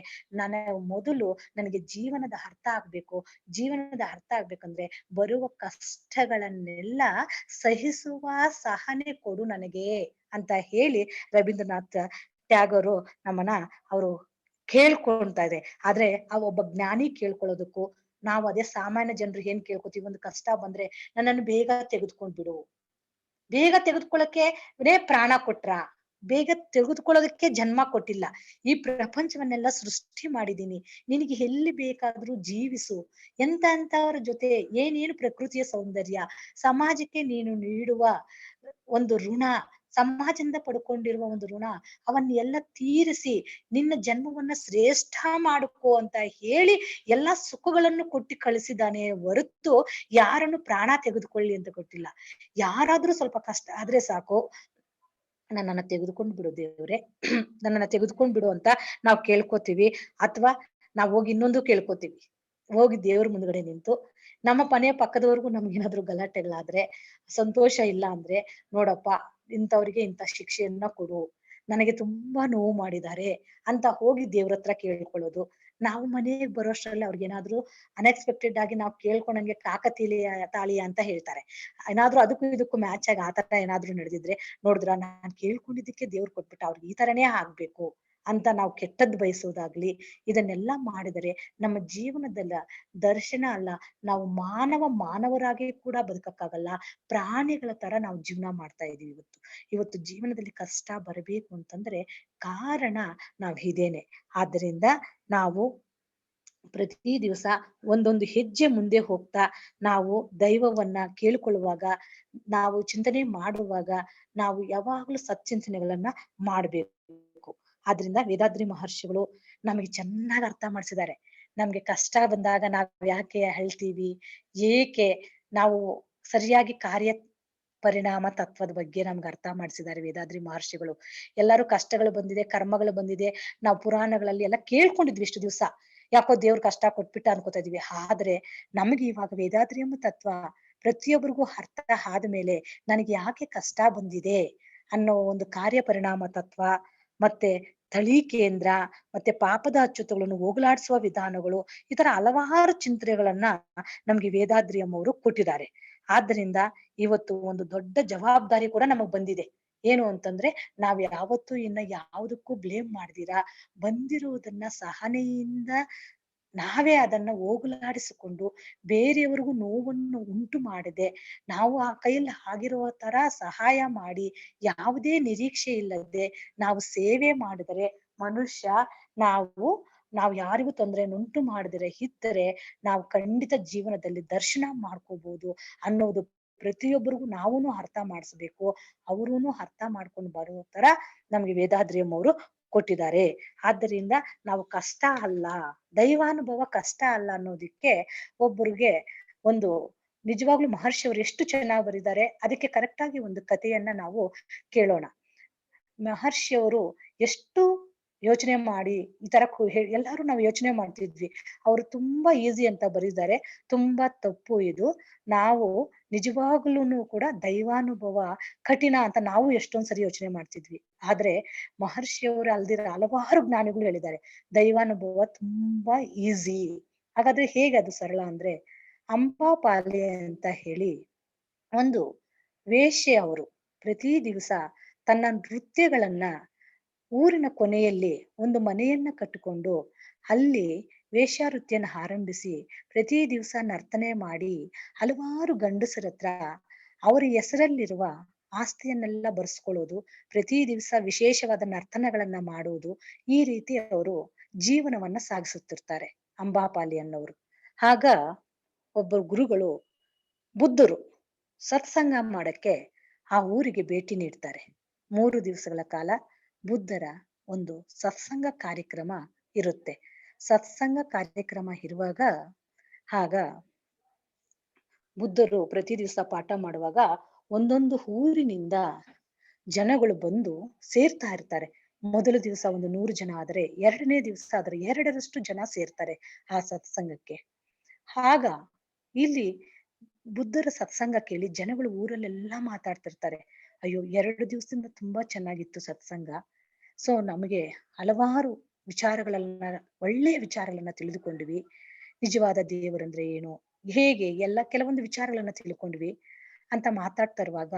ಮೊದಲು ನನಗೆ ಜೀವನದ ಅರ್ಥ ಆಗ್ಬೇಕು. ಜೀವನದ ಅರ್ಥ ಆಗ್ಬೇಕಂದ್ರೆ ಬರುವ ಕಷ್ಟಗಳನ್ನೆಲ್ಲ ಸಹಿಸುವ ಸಹನೆ ಕೊಡು ನನಗೆ ಅಂತ ಹೇಳಿ ರವೀಂದ್ರನಾಥ್ ಟ್ಯಾಗೋರು ನಮ್ಮನ್ನ ಅವರು ಕೇಳ್ಕೊಂತಾ ಇದೆ. ಆದ್ರೆ ಆ ಒಬ್ಬ ಜ್ಞಾನಿ ಕೇಳ್ಕೊಳ್ಳೋದಕ್ಕೂ ನಾವು ಅದೇ ಸಾಮಾನ್ಯ ಜನರು ಏನ್ ಕೇಳ್ಕೊತೀವಿ, ಒಂದು ಕಷ್ಟ ಬಂದ್ರೆ ನನ್ನನ್ನು ಬೇಗ ತೆಗೆದುಕೊಂಡ್ ಬಿಡು, ಬೇಗ ತೆಗೆದುಕೊಳ್ಳಕ್ಕೆ ಪ್ರಾಣ ಕೊಟ್ರ, ಬೇಗ ತೆಗೆದುಕೊಳ್ಳೋದಕ್ಕೆ ಜನ್ಮ ಕೊಟ್ಟಿಲ್ಲ. ಈ ಪ್ರಪಂಚವನ್ನೆಲ್ಲ ಸೃಷ್ಟಿ ಮಾಡಿದೀನಿ. ನಿನಗೆ ಎಲ್ಲಿ ಬೇಕಾದ್ರೂ ಜೀವಿಸು. ಎಂತೆಂಥವ್ರ ಜೊತೆ ಏನೇನು ಪ್ರಕೃತಿಯ ಸೌಂದರ್ಯ, ಸಮಾಜಕ್ಕೆ ನೀನು ನೀಡುವ ಒಂದು ಋಣ, ಸಮಾಜದಿಂದ ಪಡ್ಕೊಂಡಿರುವ ಒಂದು ಋಣ, ಅವನ್ನೆಲ್ಲ ತೀರಿಸಿ ನಿನ್ನ ಜನ್ಮವನ್ನ ಶ್ರೇಷ್ಠ ಮಾಡಿಕೋ ಅಂತ ಹೇಳಿ ಎಲ್ಲಾ ಸುಖಗಳನ್ನು ಕೊಟ್ಟು ಕಳಿಸಿದಾನೆ ಹೊರತು ಯಾರನ್ನು ಪ್ರಾಣ ತೆಗೆದುಕೊಳ್ಳಿ ಅಂತ ಕೊಟ್ಟಿಲ್ಲ. ಯಾರಾದ್ರೂ ಸ್ವಲ್ಪ ಕಷ್ಟ ಆದ್ರೆ ಸಾಕು, ನನ್ನನ್ನ ತೆಗೆದುಕೊಂಡು ಬಿಡು ದೇವ್ರೆ, ನನ್ನನ್ನ ತೆಗೆದುಕೊಂಡ್ ಬಿಡು ಅಂತ ನಾವ್ ಕೇಳ್ಕೊತೀವಿ. ಅಥವಾ ನಾವ್ ಹೋಗಿ ಇನ್ನೊಂದು ಕೇಳ್ಕೊತೀವಿ. ಹೋಗಿ ದೇವ್ರ ಮುಂದ್ಗಡೆ ನಿಂತು ನಮ್ಮ ಮನೆಯ ಪಕ್ಕದವರೆಗೂ ನಮ್ಗೇನಾದ್ರು ಗಲಾಟೆಗಳಾದ್ರೆ, ಸಂತೋಷ ಇಲ್ಲ ಅಂದ್ರೆ, ನೋಡಪ್ಪ ಇಂಥವ್ರಿಗೆ ಇಂಥ ಶಿಕ್ಷೆಯನ್ನ ಕೊಡು. ನನಗೆ ತುಂಬಾ ನೋವು ಮಾಡಿದ್ದಾರೆ ಅಂತ ಹೋಗಿ ದೇವ್ರ ಹತ್ರ ಕೇಳ್ಕೊಳ್ಳೋದು. ನಾವು ಮನೆಗೆ ಬರೋಷ್ಟ್ರಲ್ಲಿ ಅವ್ರಿಗೇನಾದ್ರು ಅನ್ಎಕ್ಸ್ಪೆಕ್ಟೆಡ್ ಆಗಿ ನಾವು ಕೇಳ್ಕೊಂಡಂಗೆ ಕಾಕತೀಳಿಯ ತಾಳಿಯ ಅಂತ ಹೇಳ್ತಾರೆ. ಏನಾದ್ರೂ ಅದಕ್ಕೂ ಇದಕ್ಕೂ ಮ್ಯಾಚ್ ಆಗಿ ಆತರ ಏನಾದ್ರು ನಡೆದಿದ್ರೆ, ನೋಡಿದ್ರ ನಾನ್ ಕೇಳ್ಕೊಂಡಿದ್ದಕ್ಕೆ ದೇವ್ರು ಕೊಟ್ಬಿಟ್ಟ, ಅವ್ರಿಗೆ ಈ ತರನೇ ಆಗ್ಬೇಕು ಅಂತ ನಾವು ಕೆಟ್ಟದ್ ಬಯಸೋದಾಗ್ಲಿ, ಇದನ್ನೆಲ್ಲ ಮಾಡಿದರೆ ನಮ್ಮ ಜೀವನದಲ್ಲ ದರ್ಶನ ಅಲ್ಲ, ನಾವು ಮಾನವರಾಗಿ ಕೂಡ ಬದುಕಕ್ಕಾಗಲ್ಲ. ಪ್ರಾಣಿಗಳ ತರ ನಾವು ಜೀವನ ಮಾಡ್ತಾ ಇದೀವಿ ಇವತ್ತು. ಇವತ್ತು ಜೀವನದಲ್ಲಿ ಕಷ್ಟ ಬರಬೇಕು ಅಂತಂದ್ರೆ ಕಾರಣ ನಾವ್ ಇದೇನೆ. ಆದ್ದರಿಂದ ನಾವು ಪ್ರತಿ ದಿವಸ ಒಂದೊಂದು ಹೆಜ್ಜೆ ಮುಂದೆ ಹೋಗ್ತಾ ನಾವು ದೈವವನ್ನ ಕೇಳ್ಕೊಳ್ಳುವಾಗ, ನಾವು ಚಿಂತನೆ ಮಾಡುವಾಗ, ನಾವು ಯಾವಾಗ್ಲೂ ಸತ್ಚಿಂತನೆಗಳನ್ನ ಮಾಡ್ಬೇಕು. ಆದ್ರಿಂದ ವೇದಾದ್ರಿ ಮಹರ್ಷಿಗಳು ನಮಗೆ ಚೆನ್ನಾಗಿ ಅರ್ಥ ಮಾಡ್ಸಿದ್ದಾರೆ. ನಮ್ಗೆ ಕಷ್ಟ ಬಂದಾಗ ನಾವ್ ಯಾಕೆ ಅಳ್ತೀವಿ, ಏಕೆ ನಾವು ಸರಿಯಾಗಿ ಪರಿಣಾಮ ತತ್ವದ ಬಗ್ಗೆ ನಮ್ಗೆ ಅರ್ಥ ಮಾಡ್ಸಿದ್ದಾರೆ ವೇದಾದ್ರಿ ಮಹರ್ಷಿಗಳು. ಎಲ್ಲಾರು ಕಷ್ಟಗಳು ಬಂದಿದೆ, ಕರ್ಮಗಳು ಬಂದಿದೆ, ನಾವು ಪುರಾಣಗಳಲ್ಲಿ ಎಲ್ಲ ಕೇಳ್ಕೊಂಡಿದ್ವಿ ಇಷ್ಟು ದಿವ್ಸ. ಯಾಕೋ ದೇವ್ರ ಕಷ್ಟ ಕೊಟ್ಬಿಟ್ಟ ಅನ್ಕೋತಾ ಇದೀವಿ. ಆದ್ರೆ ನಮ್ಗೆ ಇವಾಗ ವೇದಾದ್ರಿ ಎಂಬ ತತ್ವ ಪ್ರತಿಯೊಬ್ಬರಿಗೂ ಅರ್ಥ ಆದ್ಮೇಲೆ ನನಗೆ ಯಾಕೆ ಕಷ್ಟ ಬಂದಿದೆ ಅನ್ನೋ ಒಂದು ಕಾರ್ಯ ಪರಿಣಾಮ ತತ್ವ, ಮತ್ತೆ ತಳಿ ಕೇಂದ್ರ, ಮತ್ತೆ ಪಾಪದ ಅಚ್ಚುತಗಳನ್ನು ಹೋಗಲಾಡಿಸುವ ವಿಧಾನಗಳು, ಈ ತರ ಹಲವಾರು ಚಿಂತನೆಗಳನ್ನ ನಮ್ಗೆ ವೇದಾದ್ರಿ ಅಮ್ಮವರು ಕೊಟ್ಟಿದ್ದಾರೆ. ಆದ್ರಿಂದ ಇವತ್ತು ಒಂದು ದೊಡ್ಡ ಜವಾಬ್ದಾರಿ ಕೂಡ ನಮಗ್ ಬಂದಿದೆ. ಏನು ಅಂತಂದ್ರೆ, ನಾವ್ ಯಾವತ್ತೂ ಇನ್ನ ಯಾವುದಕ್ಕೂ ಬ್ಲೇಮ್ ಮಾಡ್ದಿರಾ ಬಂದಿರುವುದನ್ನ ಸಹನೆಯಿಂದ ನಾವೇ ಅದನ್ನ ಹೋಗಲಾಡಿಸಿಕೊಂಡು ಬೇರೆಯವರಿಗೂ ನೋವನ್ನು ಉಂಟು ಮಾಡದೆ, ನಾವು ಆ ಕೈಯಲ್ಲಿ ಆಗಿರುವ ತರ ಸಹಾಯ ಮಾಡಿ, ಯಾವುದೇ ನಿರೀಕ್ಷೆ ಇಲ್ಲದೆ ನಾವು ಸೇವೆ ಮಾಡಿದರೆ ಮನುಷ್ಯ, ನಾವು ಯಾರಿಗೂ ತೊಂದರೆಯನ್ನುಂಟು ಮಾಡಿದರೆ ಇದ್ದರೆ ನಾವು ಖಂಡಿತ ಜೀವನದಲ್ಲಿ ದರ್ಶನ ಮಾಡ್ಕೋಬಹುದು ಅನ್ನೋದು ಪ್ರತಿಯೊಬ್ಬರಿಗೂ ನಾವೂನು ಅರ್ಥ ಮಾಡಿಸ್ಬೇಕು. ಅವರೂನು ಅರ್ಥ ಮಾಡ್ಕೊಂಡು ಬರೋ ತರ ನಮ್ಗೆ ವೇದಾದ್ರಿಯಮ್ಮವರು ಕೊಟ್ಟಿದ್ದಾರೆ. ಆದ್ದರಿಂದ ನಾವು ಕಷ್ಟ ಅಲ್ಲ, ದೈವಾನುಭವ ಕಷ್ಟ ಅಲ್ಲ ಅನ್ನೋದಿಕ್ಕೆ ಒಬ್ಬರಿಗೆ ಒಂದು ನಿಜವಾಗ್ಲೂ ಮಹರ್ಷಿಯವರು ಎಷ್ಟು ಚೆನ್ನಾಗಿ ಬರಿದ್ದಾರೆ. ಅದಕ್ಕೆ ಕರೆಕ್ಟ್ ಆಗಿ ಒಂದು ಕಥೆಯನ್ನ ನಾವು ಕೇಳೋಣ. ಮಹರ್ಷಿಯವರು ಎಷ್ಟು ಯೋಚನೆ ಮಾಡಿ ಈ ತರ ಎಲ್ಲಾರು ನಾವು ಯೋಚನೆ ಮಾಡ್ತಿದ್ವಿ. ಅವ್ರು ತುಂಬಾ ಈಸಿ ಅಂತ ಬರೀತಾರೆ. ತುಂಬಾ ತಪ್ಪು ಇದು. ನಾವು ನಿಜವಾಗ್ಲೂನು ಕೂಡ ದೈವಾನುಭವ ಕಠಿಣ ಅಂತ ನಾವು ಎಷ್ಟೊಂದ್ ಸರಿ ಯೋಚನೆ ಮಾಡ್ತಿದ್ವಿ. ಆದ್ರೆ ಮಹರ್ಷಿಯವರು ಅಲ್ದಿರ ಹಲವಾರು ಜ್ಞಾನಿಗಳು ಹೇಳಿದ್ದಾರೆ ದೈವಾನುಭವ ತುಂಬಾ ಈಸಿ. ಹಾಗಾದ್ರೆ ಹೇಗೆ ಅದು ಸರಳ ಅಂದ್ರೆ, ಅಂಬಾಪಾಲೆ ಅಂತ ಹೇಳಿ ಒಂದು ವೇಶ್ಯೆ ಅವರು ಪ್ರತಿ ದಿವಸ ತನ್ನ ನೃತ್ಯಗಳನ್ನ ಊರಿನ ಕೊನೆಯಲ್ಲಿ ಒಂದು ಮನೆಯನ್ನ ಕಟ್ಟಿಕೊಂಡು ಅಲ್ಲಿ ವೇಶ್ಯಾವೃತ್ತಿಯನ್ನ ಆರಂಭಿಸಿ ಪ್ರತಿ ದಿವಸ ನರ್ತನೆ ಮಾಡಿ ಹಲವಾರು ಗಂಡಸರ ಹತ್ರ ಅವರ ಹೆಸರಲ್ಲಿರುವ ಆಸ್ತಿಯನ್ನೆಲ್ಲ ಬರ್ಸ್ಕೊಳ್ಳೋದು, ಪ್ರತಿ ದಿವಸ ವಿಶೇಷವಾದ ನರ್ತನಗಳನ್ನ ಮಾಡುವುದು, ಈ ರೀತಿ ಅವರು ಜೀವನವನ್ನ ಸಾಗಿಸುತ್ತಿರ್ತಾರೆ ಅಂಬಾಪಾಲಿ ಅನ್ನೋರು. ಆಗ ಒಬ್ಬರು ಗುರುಗಳು ಬುದ್ಧರು ಸತ್ಸಂಗ ಮಾಡಕ್ಕೆ ಆ ಊರಿಗೆ ಭೇಟಿ ನೀಡ್ತಾರೆ. 3 ದಿವಸಗಳ ಕಾಲ ಬುದ್ಧರ ಒಂದು ಸತ್ಸಂಗ ಕಾರ್ಯಕ್ರಮ ಇರುತ್ತೆ. ಸತ್ಸಂಗ ಕಾರ್ಯಕ್ರಮ ಇರುವಾಗ ಆಗ ಬುದ್ಧರು ಪ್ರತಿ ದಿವಸ ಪಾಠ ಮಾಡುವಾಗ ಒಂದೊಂದು ಊರಿನಿಂದ ಜನಗಳು ಬಂದು ಸೇರ್ತಾ ಇರ್ತಾರೆ. ಮೊದಲ ದಿವಸ ಒಂದು 100 ಜನ ಆದ್ರೆ, 2ನೇ ದಿವಸ ಆದ್ರೆ 2ರಷ್ಟು ಜನ ಸೇರ್ತಾರೆ ಆ ಸತ್ಸಂಗಕ್ಕೆ. ಆಗ ಇಲ್ಲಿ ಬುದ್ಧರ ಸತ್ಸಂಗ ಕೇಳಿ ಜನಗಳು ಊರಲ್ಲೆಲ್ಲಾ ಮಾತಾಡ್ತಿರ್ತಾರೆ. ಅಯ್ಯೋ, 2 ದಿವಸದಿಂದ ತುಂಬಾ ಚೆನ್ನಾಗಿತ್ತು ಸತ್ಸಂಗ. ಸೊ ನಮಗೆ ಹಲವಾರು ವಿಚಾರಗಳನ್ನ, ಒಳ್ಳೆಯ ವಿಚಾರಗಳನ್ನ ತಿಳಿದುಕೊಂಡ್ವಿ. ನಿಜವಾದ ದೇವರಂದ್ರೆ ಏನು, ಹೇಗೆ ಎಲ್ಲ ಕೆಲವೊಂದು ವಿಚಾರಗಳನ್ನ ತಿಳ್ಕೊಂಡ್ವಿ ಅಂತ ಮಾತಾಡ್ತಾ ಇರುವಾಗ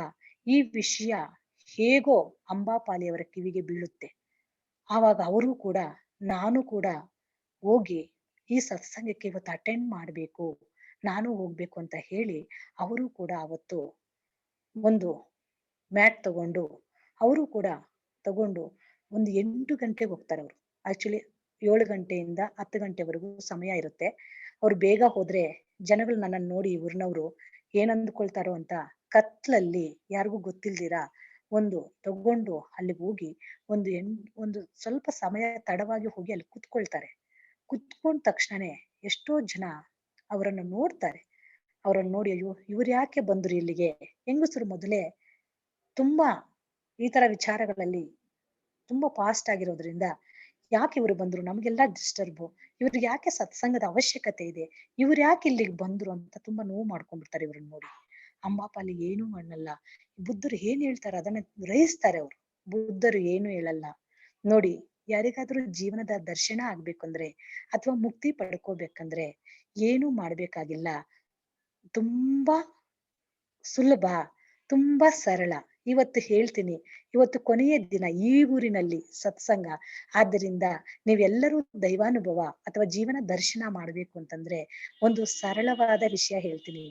ಈ ವಿಷಯ ಹೇಗೋ ಅಂಬಾಪಾಲಿಯವರ ಕಿವಿಗೆ ಬೀಳುತ್ತೆ. ಆವಾಗ ಅವರು ಕೂಡ, ನಾನು ಕೂಡ ಹೋಗಿ ಈ ಸತ್ಸಂಗಕ್ಕೆ ಇವತ್ತು ಅಟೆಂಡ್ ಮಾಡ್ಬೇಕು, ನಾನು ಹೋಗ್ಬೇಕು ಅಂತ ಹೇಳಿ ಅವರು ಕೂಡ ಅವತ್ತು ಒಂದು ಮ್ಯಾಟ್ ತಗೊಂಡು ಅವರು ಕೂಡ ತಗೊಂಡು ಒಂದು 8 ಗಂಟೆಗೆ ಹೋಗ್ತಾರೆ ಅವರು. ಆಕ್ಚುಲಿ 7 ಗಂಟೆಯಿಂದ 10 ಗಂಟೆವರೆಗೂ ಸಮಯ ಇರುತ್ತೆ. ಅವ್ರು ಬೇಗ ಹೋದ್ರೆ ಜನಗಳು ನನ್ನನ್ನು ನೋಡಿ ಊರಿನವರು ಏನ್ ಅಂದ್ಕೊಳ್ತಾರೋ ಅಂತ ಕತ್ಲಲ್ಲಿ ಯಾರಿಗೂ ಗೊತ್ತಿಲ್ದಿರಾ ಒಂದು ತಗೊಂಡು ಅಲ್ಲಿಗೆ ಹೋಗಿ ಒಂದು ಸ್ವಲ್ಪ ಸಮಯ ತಡವಾಗಿ ಹೋಗಿ ಅಲ್ಲಿ ಕುತ್ಕೊಳ್ತಾರೆ. ಕುತ್ಕೊಂಡ ತಕ್ಷಣನೇ ಎಷ್ಟೋ ಜನ ಅವರನ್ನು ನೋಡ್ತಾರೆ. ಅವರನ್ನು ನೋಡಿ ಅಯ್ಯೋ ಇವ್ರು ಯಾಕೆ ಬಂದ್ರು ಇಲ್ಲಿಗೆ? ಹೆಂಗಸರು ಮೊದಲೇ ತುಂಬಾ ಈ ತರ ವಿಚಾರಗಳಲ್ಲಿ ತುಂಬಾ ಫಾಸ್ಟ್ ಆಗಿರೋದ್ರಿಂದ ಯಾಕೆ ಇವ್ರು ಬಂದ್ರು? ನಮ್ಗೆಲ್ಲ ಡಿಸ್ಟರ್ಬ್. ಇವ್ರಿಗೆ ಯಾಕೆ ಸತ್ಸಂಗದ ಅವಶ್ಯಕತೆ ಇದೆ? ಇವ್ರು ಯಾಕೆ ಇಲ್ಲಿಗೆ ಬಂದ್ರು ಅಂತ ತುಂಬಾ ನೋವು ಮಾಡ್ಕೊಂಡ್ಬಿಡ್ತಾರೆ ಇವ್ರನ್ನ ನೋಡಿ. ಅಂಬಾಪಾಲಿ ಏನೂ ಮಾಡಲ್ಲ. ಬುದ್ಧರು ಏನ್ ಹೇಳ್ತಾರೆ ಅದನ್ನ ಗ್ರಹಿಸ್ತಾರೆ ಅವ್ರು. ಬುದ್ಧರು ಏನು ಹೇಳಲ್ಲ. ನೋಡಿ, ಯಾರಿಗಾದ್ರೂ ಜೀವನದ ದರ್ಶನ ಆಗ್ಬೇಕಂದ್ರೆ ಅಥವಾ ಮುಕ್ತಿ ಪಡ್ಕೋಬೇಕಂದ್ರೆ ಏನು ಮಾಡ್ಬೇಕಾಗಿಲ್ಲ. ತುಂಬಾ ಸುಲಭ, ತುಂಬಾ ಸರಳ. ಇವತ್ತು ಹೇಳ್ತೀನಿ, ಇವತ್ತು ಕೊನೆಯ ದಿನ ಈ ಊರಿನಲ್ಲಿ ಸತ್ಸಂಗ. ಆದ್ದರಿಂದ ನೀವೆಲ್ಲರೂ ದೈವಾನುಭವ ಅಥವಾ ಜೀವನ ದರ್ಶನ ಮಾಡ್ಬೇಕು ಅಂತಂದ್ರೆ ಒಂದು ಸರಳವಾದ ವಿಷಯ ಹೇಳ್ತೀನಿ.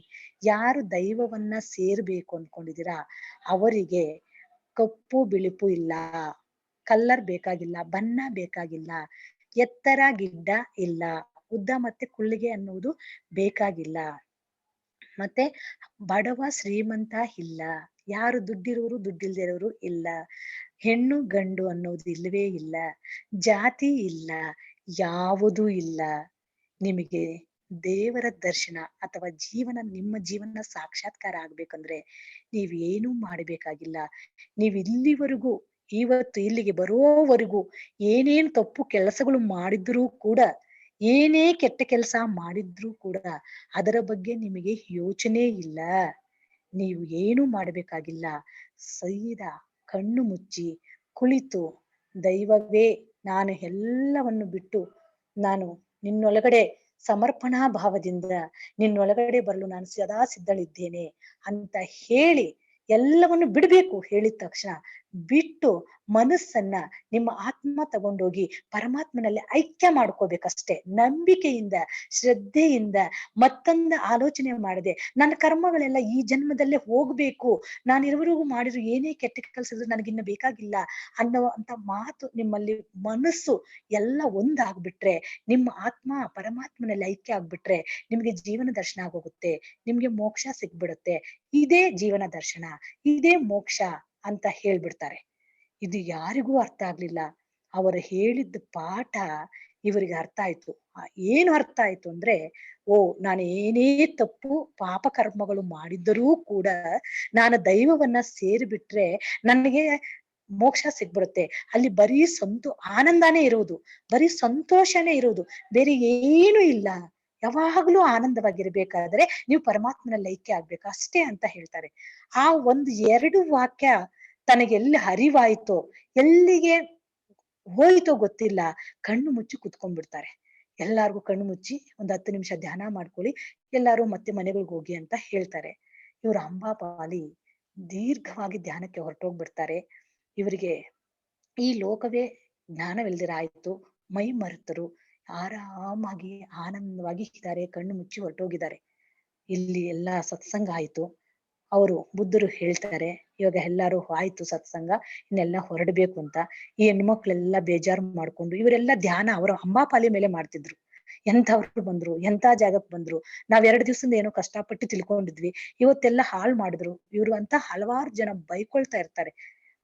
ಯಾರು ದೈವವನ್ನ ಸೇರ್ಬೇಕು ಅನ್ಕೊಂಡಿದೀರಾ ಅವರಿಗೆ ಕಪ್ಪು ಬಿಳುಪು ಇಲ್ಲ, ಕಲ್ಲರ್ ಬೇಕಾಗಿಲ್ಲ, ಬಣ್ಣ ಬೇಕಾಗಿಲ್ಲ, ಎತ್ತರ ಗಿಡ್ಡ ಇಲ್ಲ, ಉದ್ದ ಮತ್ತೆ ಕುಳ್ಳಿಗೆ ಅನ್ನುವುದು ಬೇಕಾಗಿಲ್ಲ. ಮತ್ತೆ ಬಡವ ಶ್ರೀಮಂತ ಇಲ್ಲ, ಯಾರು ದುಡ್ಡಿರೋರು ದುಡ್ಡಿಲ್ದಿರೋರು ಇಲ್ಲ, ಹೆಣ್ಣು ಗಂಡು ಅನ್ನೋದು ಇಲ್ಲವೇ ಇಲ್ಲ, ಜಾತಿ ಇಲ್ಲ, ಯಾವುದೂ ಇಲ್ಲ. ನಿಮಗೆ ದೇವರ ದರ್ಶನ ಅಥವಾ ನಿಮ್ಮ ಜೀವನ ಸಾಕ್ಷಾತ್ಕಾರ ಆಗ್ಬೇಕಂದ್ರೆ ನೀವೇನು ಮಾಡಬೇಕಾಗಿಲ್ಲ. ನೀವು ಇಲ್ಲಿವರೆಗೂ ಇವತ್ತು ಇಲ್ಲಿಗೆ ಬರೋವರೆಗೂ ಏನೇನ್ ತಪ್ಪು ಕೆಲಸಗಳು ಮಾಡಿದ್ರೂ ಕೂಡ, ಏನೇ ಕೆಟ್ಟ ಕೆಲಸ ಮಾಡಿದ್ರೂ ಕೂಡ ಅದರ ಬಗ್ಗೆ ನಿಮಗೆ ಯೋಚನೆ ಇಲ್ಲ. ನೀವು ಏನು ಮಾಡಬೇಕಾಗಿಲ್ಲ. ಸೀದಾ ಕಣ್ಣು ಮುಚ್ಚಿ ಕುಳಿತು ದೈವವೇ ನಾನು ಎಲ್ಲವನ್ನು ಬಿಟ್ಟು ನಾನು ನಿನ್ನೊಳಗಡೆ ಸಮರ್ಪಣಾ ಭಾವದಿಂದ ನಿನ್ನೊಳಗಡೆ ಬರಲು ನಾನು ಸದಾ ಸಿದ್ಧಳಿದ್ದೇನೆ ಅಂತ ಹೇಳಿ ಎಲ್ಲವನ್ನು ಬಿಡ್ಬೇಕು. ಹೇಳಿದ ತಕ್ಷಣ ಬಿಟ್ಟು ಮನಸ್ಸನ್ನ ನಿಮ್ಮ ಆತ್ಮ ತಗೊಂಡೋಗಿ ಪರಮಾತ್ಮನಲ್ಲಿ ಐಕ್ಯ ಮಾಡ್ಕೋಬೇಕಷ್ಟೇ. ನಂಬಿಕೆಯಿಂದ, ಶ್ರದ್ಧೆಯಿಂದ, ಮತ್ತೊಂದು ಆಲೋಚನೆ ಮಾಡದೆ ನನ್ನ ಕರ್ಮಗಳೆಲ್ಲ ಈ ಜನ್ಮದಲ್ಲೇ ಹೋಗ್ಬೇಕು, ನಾನಿರುವರೆಗೂ ಮಾಡಿದ್ರು ಏನೇ ಕೆಟ್ಟ ಕೆಲಸ ಇದ್ರು ನನಗಿನ್ನ ಬೇಕಾಗಿಲ್ಲ ಅನ್ನುವಂತ ಮಾತು ನಿಮ್ಮಲ್ಲಿ ಮನಸ್ಸು ಎಲ್ಲ ಒಂದಾಗ್ಬಿಟ್ರೆ, ನಿಮ್ಮ ಆತ್ಮ ಪರಮಾತ್ಮನಲ್ಲಿ ಐಕ್ಯ ಆಗ್ಬಿಟ್ರೆ ನಿಮ್ಗೆ ಜೀವನ ದರ್ಶನ ಆಗೋಗುತ್ತೆ, ನಿಮ್ಗೆ ಮೋಕ್ಷ ಸಿಗ್ಬಿಡುತ್ತೆ. ಇದೇ ಜೀವನ ದರ್ಶನ, ಇದೇ ಮೋಕ್ಷ ಅಂತ ಹೇಳ್ಬಿಡ್ತಾರೆ. ಇದು ಯಾರಿಗೂ ಅರ್ಥ ಆಗ್ಲಿಲ್ಲ. ಅವರು ಹೇಳಿದ್ದ ಪಾಠ ಇವರಿಗೆ ಅರ್ಥ ಆಯ್ತು. ಏನು ಅರ್ಥ ಆಯ್ತು ಅಂದ್ರೆ, ಓ ನಾನು ಏನೇ ತಪ್ಪು ಪಾಪ ಕರ್ಮಗಳು ಮಾಡಿದ್ದರೂ ಕೂಡ ನಾನು ದೈವವನ್ನ ಸೇರಿಬಿಟ್ರೆ ನನಗೆ ಮೋಕ್ಷ ಸಿಗ್ಬಿಡುತ್ತೆ. ಅಲ್ಲಿ ಬರೀ ಆನಂದಾನೇ ಇರೋದು, ಬರೀ ಸಂತೋಷನೇ ಇರೋದು, ಬೇರೆ ಏನು ಇಲ್ಲ. ಯಾವಾಗ್ಲೂ ಆನಂದವಾಗಿರ್ಬೇಕಾದ್ರೆ ನೀವು ಪರಮಾತ್ಮನಲ್ಲಿ ಐಕ್ಯ ಆಗ್ಬೇಕು ಅಷ್ಟೇ ಅಂತ ಹೇಳ್ತಾರೆ. ಆ ಒಂದು 2 ವಾಕ್ಯ ತನಗೆ ಎಲ್ಲಿ ಅರಿವಾಯ್ತೋ, ಎಲ್ಲಿಗೆ ಹೋಯ್ತೋ ಗೊತ್ತಿಲ್ಲ, ಕಣ್ಣು ಮುಚ್ಚಿ ಕುತ್ಕೊಂಡ್ಬಿಡ್ತಾರೆ. ಎಲ್ಲಾರ್ಗು ಕಣ್ಣು ಮುಚ್ಚಿ ಒಂದ್ 10 ನಿಮಿಷ ಧ್ಯಾನ ಮಾಡ್ಕೊಳ್ಳಿ, ಎಲ್ಲಾರು ಮತ್ತೆ ಮನೆಗಳಿಗೆ ಹೋಗಿ ಅಂತ ಹೇಳ್ತಾರೆ. ಇವ್ರು ಅಂಬಾಪಾಲಿ ದೀರ್ಘವಾಗಿ ಧ್ಯಾನಕ್ಕೆ ಹೊರಟೋಗ್ಬಿಡ್ತಾರೆ. ಇವರಿಗೆ ಈ ಲೋಕವೇ ಜ್ಞಾನವಿಲ್ದಿರ ಆಯ್ತು. ಮೈ ಮರೆತರು, ಆರಾಮಾಗಿ ಆನಂದವಾಗಿ ಇದ್ದಾರೆ, ಕಣ್ಣು ಮುಚ್ಚಿ ಹೊರಟೋಗಿದ್ದಾರೆ. ಇಲ್ಲಿ ಎಲ್ಲಾ ಸತ್ಸಂಗ ಆಯ್ತು. ಅವರು ಬುದ್ಧರು ಹೇಳ್ತಾರೆ, ಇವಾಗ ಎಲ್ಲಾರು ಆಯ್ತು ಸತ್ಸಂಗ, ಇನ್ನೆಲ್ಲ ಹೊರಡ್ಬೇಕು ಅಂತ. ಈ ಹೆಣ್ಮಕ್ಳೆಲ್ಲಾ ಬೇಜಾರು ಮಾಡ್ಕೊಂಡು ಇವರೆಲ್ಲ ಧ್ಯಾನ ಅವರ ಅಂಬಾಪಾಲಿ ಮೇಲೆ ಮಾಡ್ತಿದ್ರು. ಎಂತವ್ರು ಬಂದ್ರು, ಎಂತ ಜಾಗಕ್ಕೆ ಬಂದ್ರು, ನಾವ್ 2 ದಿವಸದಿಂದ ಏನೋ ಕಷ್ಟಪಟ್ಟು ತಿಳ್ಕೊಂಡಿದ್ವಿ, ಇವತ್ತೆಲ್ಲ ಹಾಳು ಮಾಡಿದ್ರು ಇವ್ರು ಅಂತ ಹಲವಾರು ಜನ ಬೈಕೊಳ್ತಾ ಇರ್ತಾರೆ.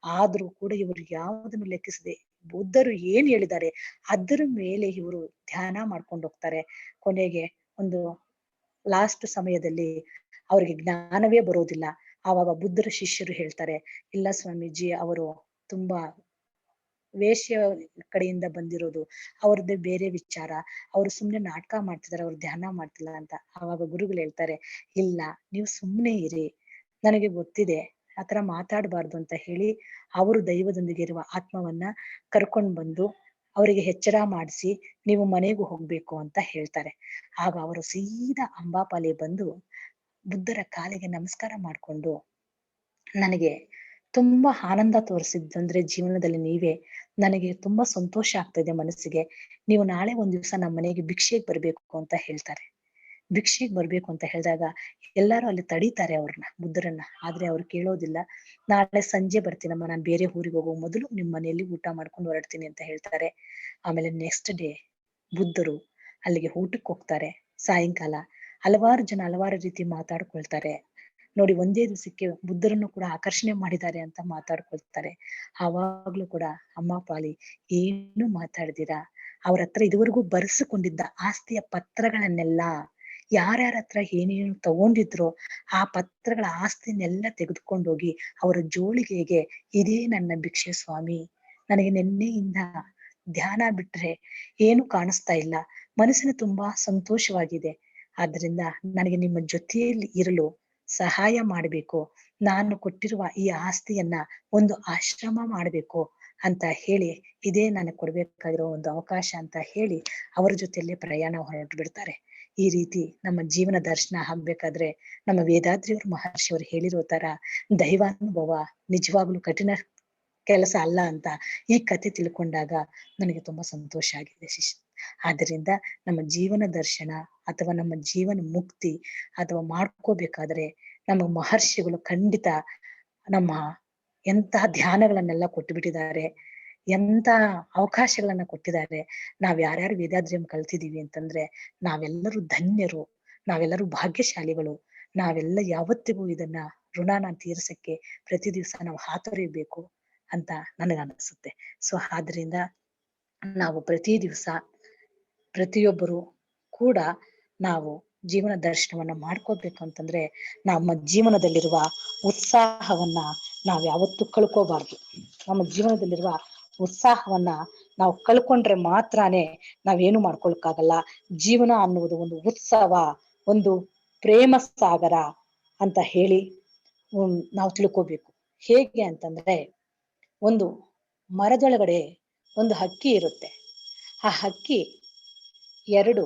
ಆದ್ರೂ ಕೂಡ ಇವ್ರು ಯಾವುದನ್ನು ಲೆಕ್ಕಿಸದೆ ಬುದ್ಧರು ಏನ್ ಹೇಳಿದ್ದಾರೆ ಅದರ ಮೇಲೆ ಇವರು ಧ್ಯಾನ ಮಾಡ್ಕೊಂಡು ಹೋಗ್ತಾರೆ. ಕೊನೆಗೆ ಒಂದು ಲಾಸ್ಟ್ ಸಮಯದಲ್ಲಿ ಅವ್ರಿಗೆ ಜ್ಞಾನವೇ ಬರೋದಿಲ್ಲ. ಆವಾಗ ಬುದ್ಧರ ಶಿಷ್ಯರು ಹೇಳ್ತಾರೆ, ಇಲ್ಲ ಸ್ವಾಮೀಜಿ, ಅವರು ತುಂಬಾ ವೇಶ್ಯ ಕಡೆಯಿಂದ ಬಂದಿರೋದು, ಅವ್ರದ್ದೇ ಬೇರೆ ವಿಚಾರ, ಅವ್ರು ಸುಮ್ನೆ ನಾಟಕ ಮಾಡ್ತಿದಾರೆ, ಅವ್ರು ಧ್ಯಾನ ಮಾಡ್ತಿಲ್ಲ ಅಂತ. ಆವಾಗ ಗುರುಗಳು ಹೇಳ್ತಾರೆ, ಇಲ್ಲ ನೀವು ಸುಮ್ನೆ ಇರಿ, ನನಗೆ ಗೊತ್ತಿದೆ ಆತರ ಮಾತಾಡ್ಬಾರ್ದು ಅಂತ ಹೇಳಿ ಅವರು ದೈವದೊಂದಿಗೆ ಇರುವ ಆತ್ಮವನ್ನ ಕರ್ಕೊಂಡ್ ಬಂದು ಅವರಿಗೆ ಎಚ್ಚರ ಮಾಡಿಸಿ ನೀವು ಮನೆಗೂ ಹೋಗ್ಬೇಕು ಅಂತ ಹೇಳ್ತಾರೆ. ಆಗ ಅವರು ಸೀದಾ ಅಂಬಾಪಾಲಿ ಬಂದು ಬುದ್ಧರ ಕಾಲಿಗೆ ನಮಸ್ಕಾರ ಮಾಡ್ಕೊಂಡು, ನನಗೆ ತುಂಬಾ ಆನಂದ ತೋರಿಸಿದ್ದಂದ್ರೆ ಜೀವನದಲ್ಲಿ ನೀವೇ, ನನಗೆ ತುಂಬಾ ಸಂತೋಷ ಆಗ್ತಾ ಇದೆ ಮನಸ್ಸಿಗೆ, ನೀವು ನಾಳೆ ಒಂದ್ ದಿವ್ಸ ನಮ್ಮ ಮನೆಗೆ ಭಿಕ್ಷೆಗೆ ಬರ್ಬೇಕು ಅಂತ ಹೇಳ್ತಾರೆ. ಭಿಕ್ಷೆಗೆ ಬರ್ಬೇಕು ಅಂತ ಹೇಳಿದಾಗ ಎಲ್ಲಾರು ಅಲ್ಲಿ ತಡೀತಾರೆ ಅವ್ರನ್ನ, ಬುದ್ಧರನ್ನ. ಆದ್ರೆ ಅವ್ರು ಕೇಳೋದಿಲ್ಲ. ನಾಳೆ ಸಂಜೆ ಬರ್ತೀನಮ್ಮ, ನಾನು ಬೇರೆ ಊರಿಗೆ ಹೋಗೋ ಮೊದಲು ನಿಮ್ ಮನೆಯಲ್ಲಿ ಊಟ ಮಾಡ್ಕೊಂಡು ಹೊರಡ್ತೀನಿ ಅಂತ ಹೇಳ್ತಾರೆ. ಆಮೇಲೆ ನೆಕ್ಸ್ಟ್ ಡೇ ಬುದ್ಧರು ಅಲ್ಲಿಗೆ ಊಟಕ್ಕೆ ಹೋಗ್ತಾರೆ. ಸಾಯಂಕಾಲ ಹಲವಾರು ಜನ ಹಲವಾರು ರೀತಿ ಮಾತಾಡ್ಕೊಳ್ತಾರೆ. ನೋಡಿ, ಒಂದೇ ದಿವಸಕ್ಕೆ ಬುದ್ಧರನ್ನು ಕೂಡ ಆಕರ್ಷಣೆ ಮಾಡಿದ್ದಾರೆ ಅಂತ ಮಾತಾಡ್ಕೊಳ್ತಾರೆ. ಆವಾಗ್ಲೂ ಕೂಡ ಅಮ್ಮ ಪಾಲಿ ಏನು ಮಾತಾಡ್ದಿರಾ ಅವ್ರ ಹತ್ರ ಇದುವರೆಗೂ ಬರೆಸಿಕೊಂಡಿದ್ದ ಆಸ್ತಿಯ ಪತ್ರಗಳನ್ನೆಲ್ಲ, ಯಾರ್ಯಾರ ಹತ್ರ ಏನೇನು ತಗೊಂಡಿದ್ರು ಆ ಪತ್ರಗಳ ಆಸ್ತಿನೆಲ್ಲ ತೆಗೆದುಕೊಂಡೋಗಿ ಅವರ ಜೋಳಿಗೆಗೆ, ಇದೇ ನನ್ನ ಭಿಕ್ಷೆ ಸ್ವಾಮಿ, ನನಗೆ ನಿನ್ನೆಯಿಂದ ಧ್ಯಾನ ಬಿಟ್ರೆ ಏನು ಕಾಣಿಸ್ತಾ ಇಲ್ಲ, ಮನಸ್ಸಿನ ತುಂಬಾ ಸಂತೋಷವಾಗಿದೆ, ಆದ್ರಿಂದ ನನಗೆ ನಿಮ್ಮ ಜೊತೆಯಲ್ಲಿ ಇರಲು ಸಹಾಯ ಮಾಡಬೇಕು, ನಾನು ಕೊಟ್ಟಿರುವ ಈ ಆಸ್ತಿಯನ್ನ ಒಂದು ಆಶ್ರಮ ಮಾಡಬೇಕು ಅಂತ ಹೇಳಿ, ಇದೇ ನನಗೆ ಕೊಡ್ಬೇಕಾಗಿರೋ ಒಂದು ಅವಕಾಶ ಅಂತ ಹೇಳಿ ಅವರ ಜೊತೆಯಲ್ಲೇ ಪ್ರಯಾಣ ಹೊರಟು ಬಿಡ್ತಾರೆ. ಈ ರೀತಿ ನಮ್ಮ ಜೀವನ ದರ್ಶನ ಆಗ್ಬೇಕಾದ್ರೆ ನಮ್ಮ ವೇದಾದ್ರಿಯವರು ಮಹರ್ಷಿಯವರು ಹೇಳಿರೋ ತರ ದೈವಾನುಭವ ನಿಜವಾಗ್ಲೂ ಕಠಿಣ ಕೆಲಸ ಅಲ್ಲ ಅಂತ ಈ ಕಥೆ ತಿಳ್ಕೊಂಡಾಗ ನನಗೆ ತುಂಬಾ ಸಂತೋಷ ಆಗಿದೆ ಶಿಷ್ಯ. ಆದ್ರಿಂದ ನಮ್ಮ ಜೀವನ ದರ್ಶನ ಅಥವಾ ನಮ್ಮ ಜೀವನ ಮುಕ್ತಿ ಅಥವಾ ಮಾಡ್ಕೋಬೇಕಾದ್ರೆ ನಮ್ಮ ಮಹರ್ಷಿಗಳು ಖಂಡಿತ ನಮ್ಮ ಎಂತಹ ಧ್ಯಾನಗಳನ್ನೆಲ್ಲ ಕೊಟ್ಟು ಬಿಟ್ಟಿದ್ದಾರೆ, ಎಂತ ಅವಕಾಶಗಳನ್ನ ಕೊಟ್ಟಿದ್ದಾರೆ. ನಾವ್ ಯಾರ್ಯಾರು ವೇದಾದ್ರಿಯಂ ಕಲ್ತಿದೀವಿ ಅಂತಂದ್ರೆ ನಾವೆಲ್ಲರೂ ಧನ್ಯರು, ನಾವೆಲ್ಲರೂ ಭಾಗ್ಯಶಾಲಿಗಳು. ನಾವೆಲ್ಲ ಯಾವತ್ತಿಗೂ ಇದನ್ನ ಋಣನ ತೀರ್ಸಕ್ಕೆ ಪ್ರತಿ ದಿವಸ ನಾವು ಹಾತೊರಿಬೇಕು ಅಂತ ನನಗನ್ನಿಸುತ್ತೆ. ಸೊ ಆದ್ರಿಂದ ನಾವು ಪ್ರತಿ ದಿವಸ ಪ್ರತಿಯೊಬ್ಬರು ಕೂಡ ನಾವು ಜೀವನ ದರ್ಶನವನ್ನ ಮಾಡ್ಕೋಬೇಕು ಅಂತಂದ್ರೆ ನಮ್ಮ ಜೀವನದಲ್ಲಿರುವ ಉತ್ಸಾಹವನ್ನ ನಾವ್ ಯಾವತ್ತೂ ಕಳ್ಕೋಬಾರ್ದು. ನಮ್ಮ ಜೀವನದಲ್ಲಿರುವ ಉತ್ಸಾಹವನ್ನ ನಾವು ಕಳ್ಕೊಂಡ್ರೆ ಮಾತ್ರನೇ ನಾವೇನು ಮಾಡ್ಕೊಳಕ್ಕಾಗಲ್ಲ. ಜೀವನ ಅನ್ನುವುದು ಒಂದು ಉತ್ಸವ, ಒಂದು ಪ್ರೇಮ ಸಾಗರ ಅಂತ ಹೇಳಿ ನಾವು ತಿಳ್ಕೋಬೇಕು. ಹೇಗೆ ಅಂತಂದ್ರೆ, ಒಂದು ಮರದೊಳಗಡೆ ಒಂದು ಹಕ್ಕಿ ಇರುತ್ತೆ. ಆ ಹಕ್ಕಿ 2